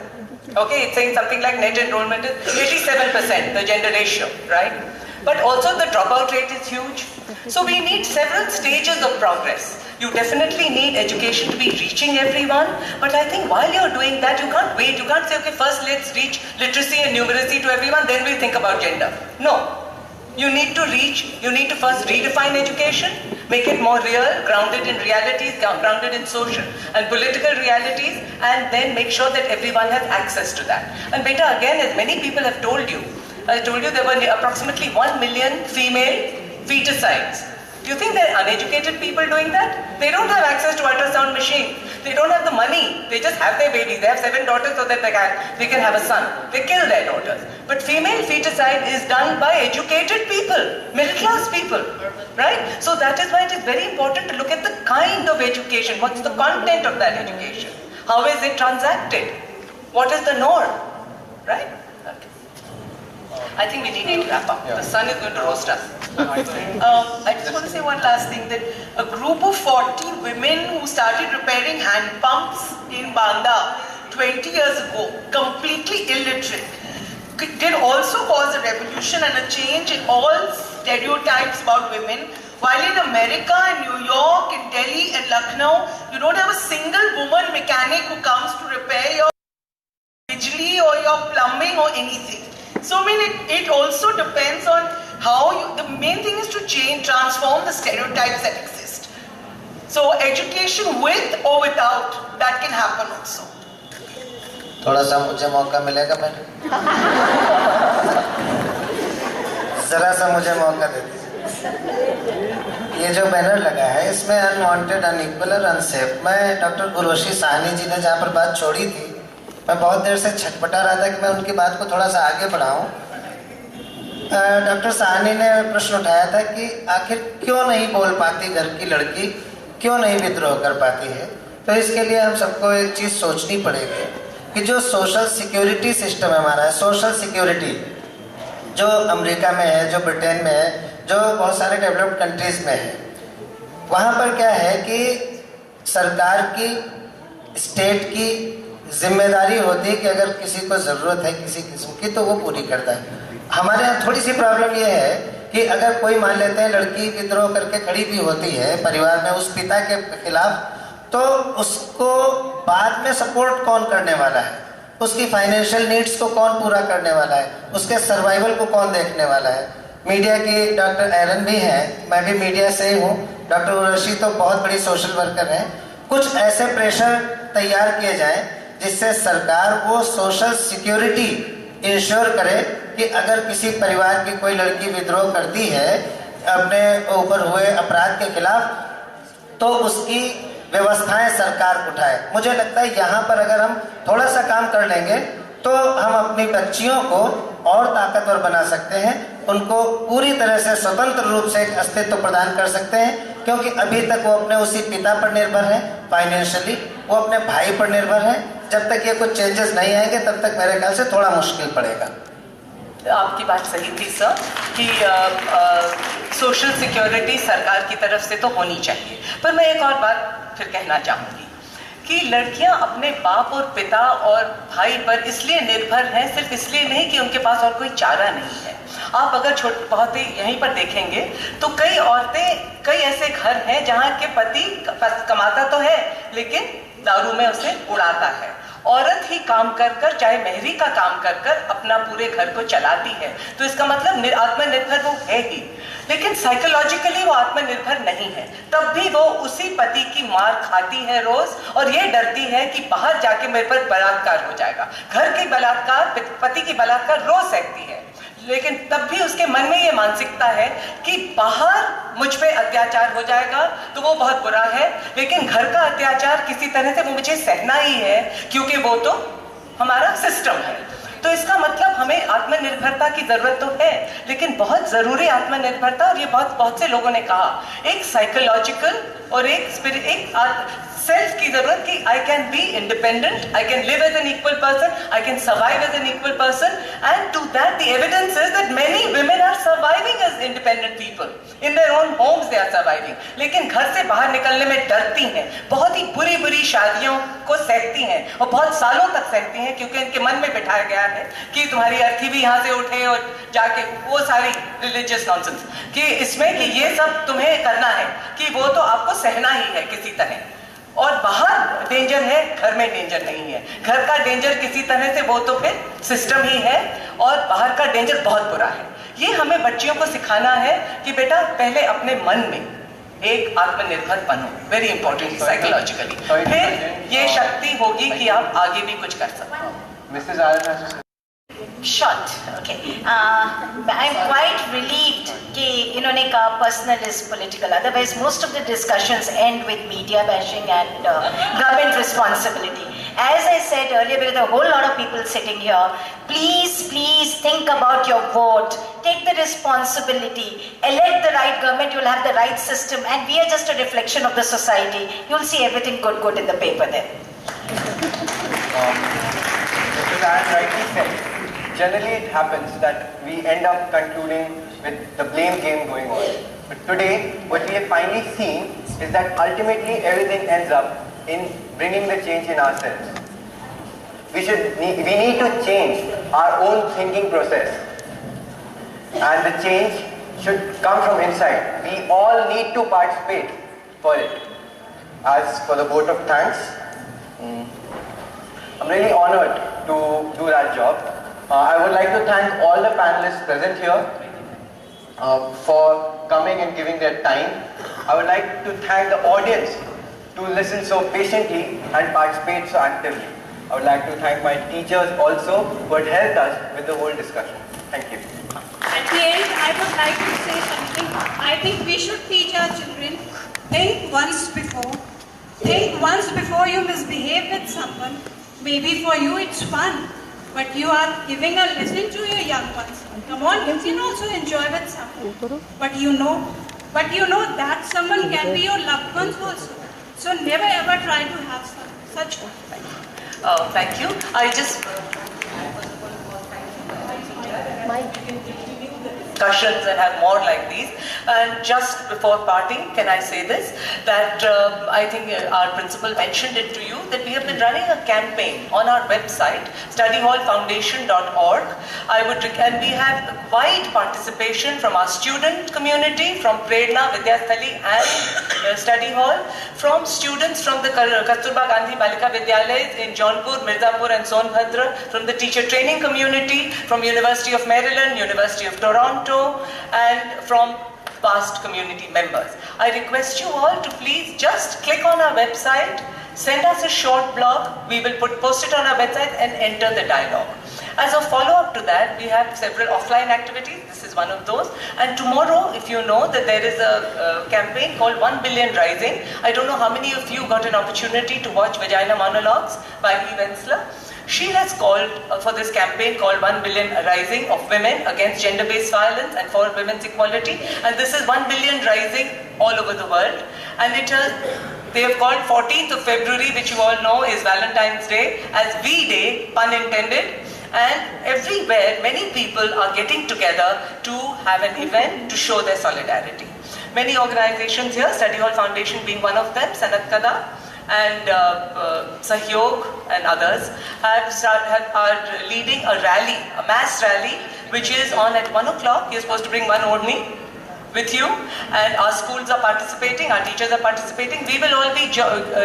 Okay, it's saying something like net enrollment is 87%, the gender ratio, right? But also the dropout rate is huge. So we need several stages of progress. You definitely need education to be reaching everyone, but I think while you're doing that, you can't wait. You can't say, okay, first let's reach literacy and numeracy to everyone, then we'll think about gender. No. You need to first redefine education, make it more real, grounded in realities, grounded in social and political realities, and then make sure that everyone has access to that. And beta, again, as many people have told you, I told you there were approximately 1 million female feticides. Do you think there are uneducated people doing that? They don't have access to ultrasound machine. They don't have the money. They just have their babies. They have 7 daughters so that they can have a son. They kill their daughters. But female feticide is done by educated people, middle class people, right? So that is why it is very important to look at the kind of education. What's the content of that education? How is it transacted? What is the norm, right? Okay. I think we need to wrap up. The sun is going to roast us. I just want to say one last thing, that a group of 40 women who started repairing hand pumps in Banda 20 years ago, completely illiterate, did also cause a revolution and a change in all stereotypes about women. While in America, in New York, in Delhi and Lucknow, you don't have a single woman mechanic who comes to repair your bijli or your plumbing or anything. So I mean, it also depends on how the main thing is to transform the stereotypes that exist. So education with or without, that can happen also. थोड़ा सा मुझे मौका मिलेगा madam? जरा सा मुझे मौका दे दीजिए। ये जो बैनर लगा है इसमें अनवांटेड, अनइक्वल और अनसेफ, मैं डॉक्टर उर्वशी साहनी जी ने जहाँ पर बात छोड़ी थी, मैं बहुत देर से छटपटा रहा था कि मैं उनकी बात को थोड़ा सा आगे बढ़ाऊं। डॉक्टर साहनी ने प्रश्न उठाया था कि आखिर क्यों नहीं बोल पाती घर की लड़की, क्यों नहीं विद्रोह कर पाती है। तो इसके लिए हम सबको एक चीज़ सोचनी पड़ेगी कि जो सोशल सिक्योरिटी सिस्टम है हमारा, सोशल सिक्योरिटी जो अमेरिका में है, जो ब्रिटेन में है, जो बहुत सारे डेवलप्ड कंट्रीज में है, वहाँ पर क्या है कि सरकार की, स्टेट की जिम्मेदारी होती है कि अगर किसी को ज़रूरत है किसी किस्म की तो वो पूरी करता है। हमारे यहाँ थोड़ी सी प्रॉब्लम ये है कि अगर कोई मान लेते हैं लड़की विद्रोह करके खड़ी भी होती है परिवार में उस पिता के खिलाफ, तो उसको बाद में सपोर्ट कौन करने वाला है, उसकी फाइनेंशियल नीड्स को कौन पूरा करने वाला है, उसके सर्वाइवल को कौन देखने वाला है। मीडिया की डॉक्टर एरन भी हैं, मैं भी मीडिया से ही हूँ, डॉक्टर उर्वशी तो बहुत बड़ी सोशल वर्कर हैं, कुछ ऐसे प्रेशर तैयार किए जाएं जिससे सरकार वो सोशल सिक्योरिटी इंश्योर करे कि अगर किसी परिवार की कोई लड़की विद्रोह करती है अपने ऊपर हुए अपराध के खिलाफ, तो उसकी व्यवस्थाएं सरकार उठाए। मुझे लगता है यहाँ पर अगर हम थोड़ा सा काम कर लेंगे तो हम अपनी बच्चियों को और ताकतवर बना सकते हैं, उनको पूरी तरह से स्वतंत्र रूप से एक अस्तित्व प्रदान कर सकते हैं, क्योंकि अभी तक वो अपने उसी पिता पर निर्भर है फाइनेंशियली, वो अपने भाई पर निर्भर है। जब तक ये कुछ चेंजेस नहीं आएंगे तब तक मेरे ख्याल से थोड़ा मुश्किल पड़ेगा। आपकी बात सही थी सर कि सोशल सिक्योरिटी सरकार की तरफ से तो होनी चाहिए, पर मैं एक और बात फिर कहना चाहूँगी कि लड़कियां अपने बाप और पिता और भाई पर इसलिए निर्भर हैं, सिर्फ इसलिए नहीं कि उनके पास और कोई चारा नहीं है। आप अगर बहुत ही यहीं पर देखेंगे तो कई औरतें, कई ऐसे घर हैं जहाँ के पति कमाता तो है लेकिन दारू में उसे उड़ाता है। औरत ही काम कर कर, चाहे मेहरी का काम कर कर अपना पूरे घर को चलाती है, तो इसका मतलब आत्मनिर्भर वो है ही, लेकिन साइकोलॉजिकली वो आत्मनिर्भर नहीं है। तब भी वो उसी पति की मार खाती है रोज, और ये डरती है कि बाहर जाके मेरे पर बलात्कार हो जाएगा। घर की बलात्कार, पति की बलात्कार रोज सहती है, लेकिन तब भी उसके मन में ये मानसिकता है कि बाहर मुझ पे अत्याचार हो जाएगा तो वो बहुत बुरा है, लेकिन घर का अत्याचार किसी तरह से वो मुझे सहना ही है, क्योंकि वो तो हमारा सिस्टम है। तो इसका मतलब हमें आत्मनिर्भरता की जरूरत तो है, लेकिन बहुत जरूरी आत्मनिर्भरता, और ये बहुत से लोगों ने कहा, एक साइकोलॉजिकल और एक सेल्फ की जरूरत कि I can be independent, I can live as an equal person, I can survive as an equal person, and to that the evidence is that many women are surviving as independent people in their own homes, they are surviving, लेकिन घर से बाहर निकलने में डरती हैं, बहुत ही बुरी बुरी शादियों को सहती हैं और बहुत सालों तक सहती हैं, क्योंकि इनके मन में बिठाया गया है कि तुम्हारी अर्थी भी यहाँ से उठे और जाके वो सारी रिलीजियस नॉनसेंस कि इसमें कि ये सब तुम्हें करना है, कि वो तो आपको सहना ही है किसी तरह, और बाहर डेंजर है, घर में डेंजर नहीं है। घर का डेंजर किसी तरह से वो तो फिर सिस्टम ही है, और बाहर का डेंजर बहुत बुरा है। ये हमें बच्चियों को सिखाना है कि बेटा पहले अपने मन में एक आत्मनिर्भर बनो, वेरी इंपॉर्टेंट साइकोलॉजिकली, फिर ये शक्ति होगी कि आप आगे भी कुछ कर सकते। Mrs. Allen, Short, okay. I'm quite relieved कि इन्होंने कहा personal is political. Otherwise, most of the discussions end with media bashing and government responsibility. As I said earlier, because there are a whole lot of people sitting here, please think about your vote. Take the responsibility. Elect the right government. You'll have the right system, and we are just a reflection of the society. You'll see everything good in the paper there. Mrs. Allen rightly said. Generally it happens that we end up concluding with the blame game going on. But today, what we have finally seen is that ultimately everything ends up in bringing the change in ourselves. We need to change our own thinking process. And the change should come from inside. We all need to participate for it. As for the vote of thanks, I'm really honored to do that job. I would like to thank all the panelists present here for coming and giving their time. I would like to thank the audience to listen so patiently and participate so actively. I would like to thank my teachers also who had helped us with the whole discussion. Thank you. At the end, I would like to say something. I think we should teach our children, think once before. Think once before you misbehave with someone. Maybe for you it's fun, but you are giving a lesson to your young ones. Come on, you can also enjoy with someone. But you know that someone can be your loved ones also. So never ever try to have such one. Thank you. I just discussions and have more like these. And just before parting, can I say this? That I think our principal mentioned it to you, that we have been running a campaign on our website, studyhallfoundation.org. And we have wide participation from our student community, from Prerna, Vidyasthali and Study Hall, from students from the Kasturba Gandhi Balika Vidyalayas in Jaunpur, Mirzapur and Sonbhadra, from the teacher training community, from University of Maryland, University of Toronto, and from past community members. I request you all to please just click on our website, send us a short blog, we will post it on our website and enter the dialogue. As a follow-up to that, we have several offline activities. This is one of those. And tomorrow, if you know that there is a campaign called 1 Billion Rising. I don't know how many of you got an opportunity to watch Vagina Monologues by Eve Ensler. She has called for this campaign called 1 Billion Rising of Women Against Gender-Based Violence and for Women's Equality. And this is 1 Billion Rising all over the world. And they have called 14th of February, which you all know is Valentine's Day, as V-Day, pun intended. And everywhere, many people are getting together to have an event to show their solidarity. Many organizations here, Study Hall Foundation being one of them, Sanat Kada, and Sahyog and others, are leading a rally, a mass rally, which is on at 1 o'clock. You're supposed to bring one Odni with you, and our schools are participating, our teachers are participating. We will all be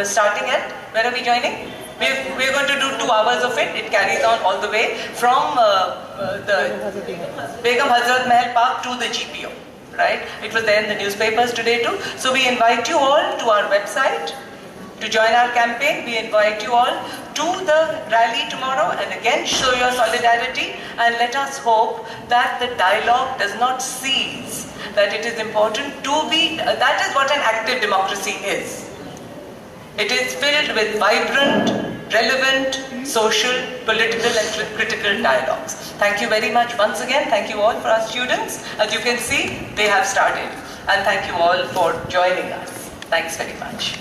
starting at, where are we joining? We're going to do 2 hours of it. It carries on all the way from the Begum Hazrat Mahal Park to the GPO, right? It was there in the newspapers today too. So we invite you all to our website to join our campaign. We invite you all to the rally tomorrow and again show your solidarity, and let us hope that the dialogue does not cease, that it is important to be, that is what an active democracy is. It is filled with vibrant, relevant, social, political and critical dialogues. Thank you very much once again. Thank you all for our students. As you can see, they have started. And thank you all for joining us. Thanks very much.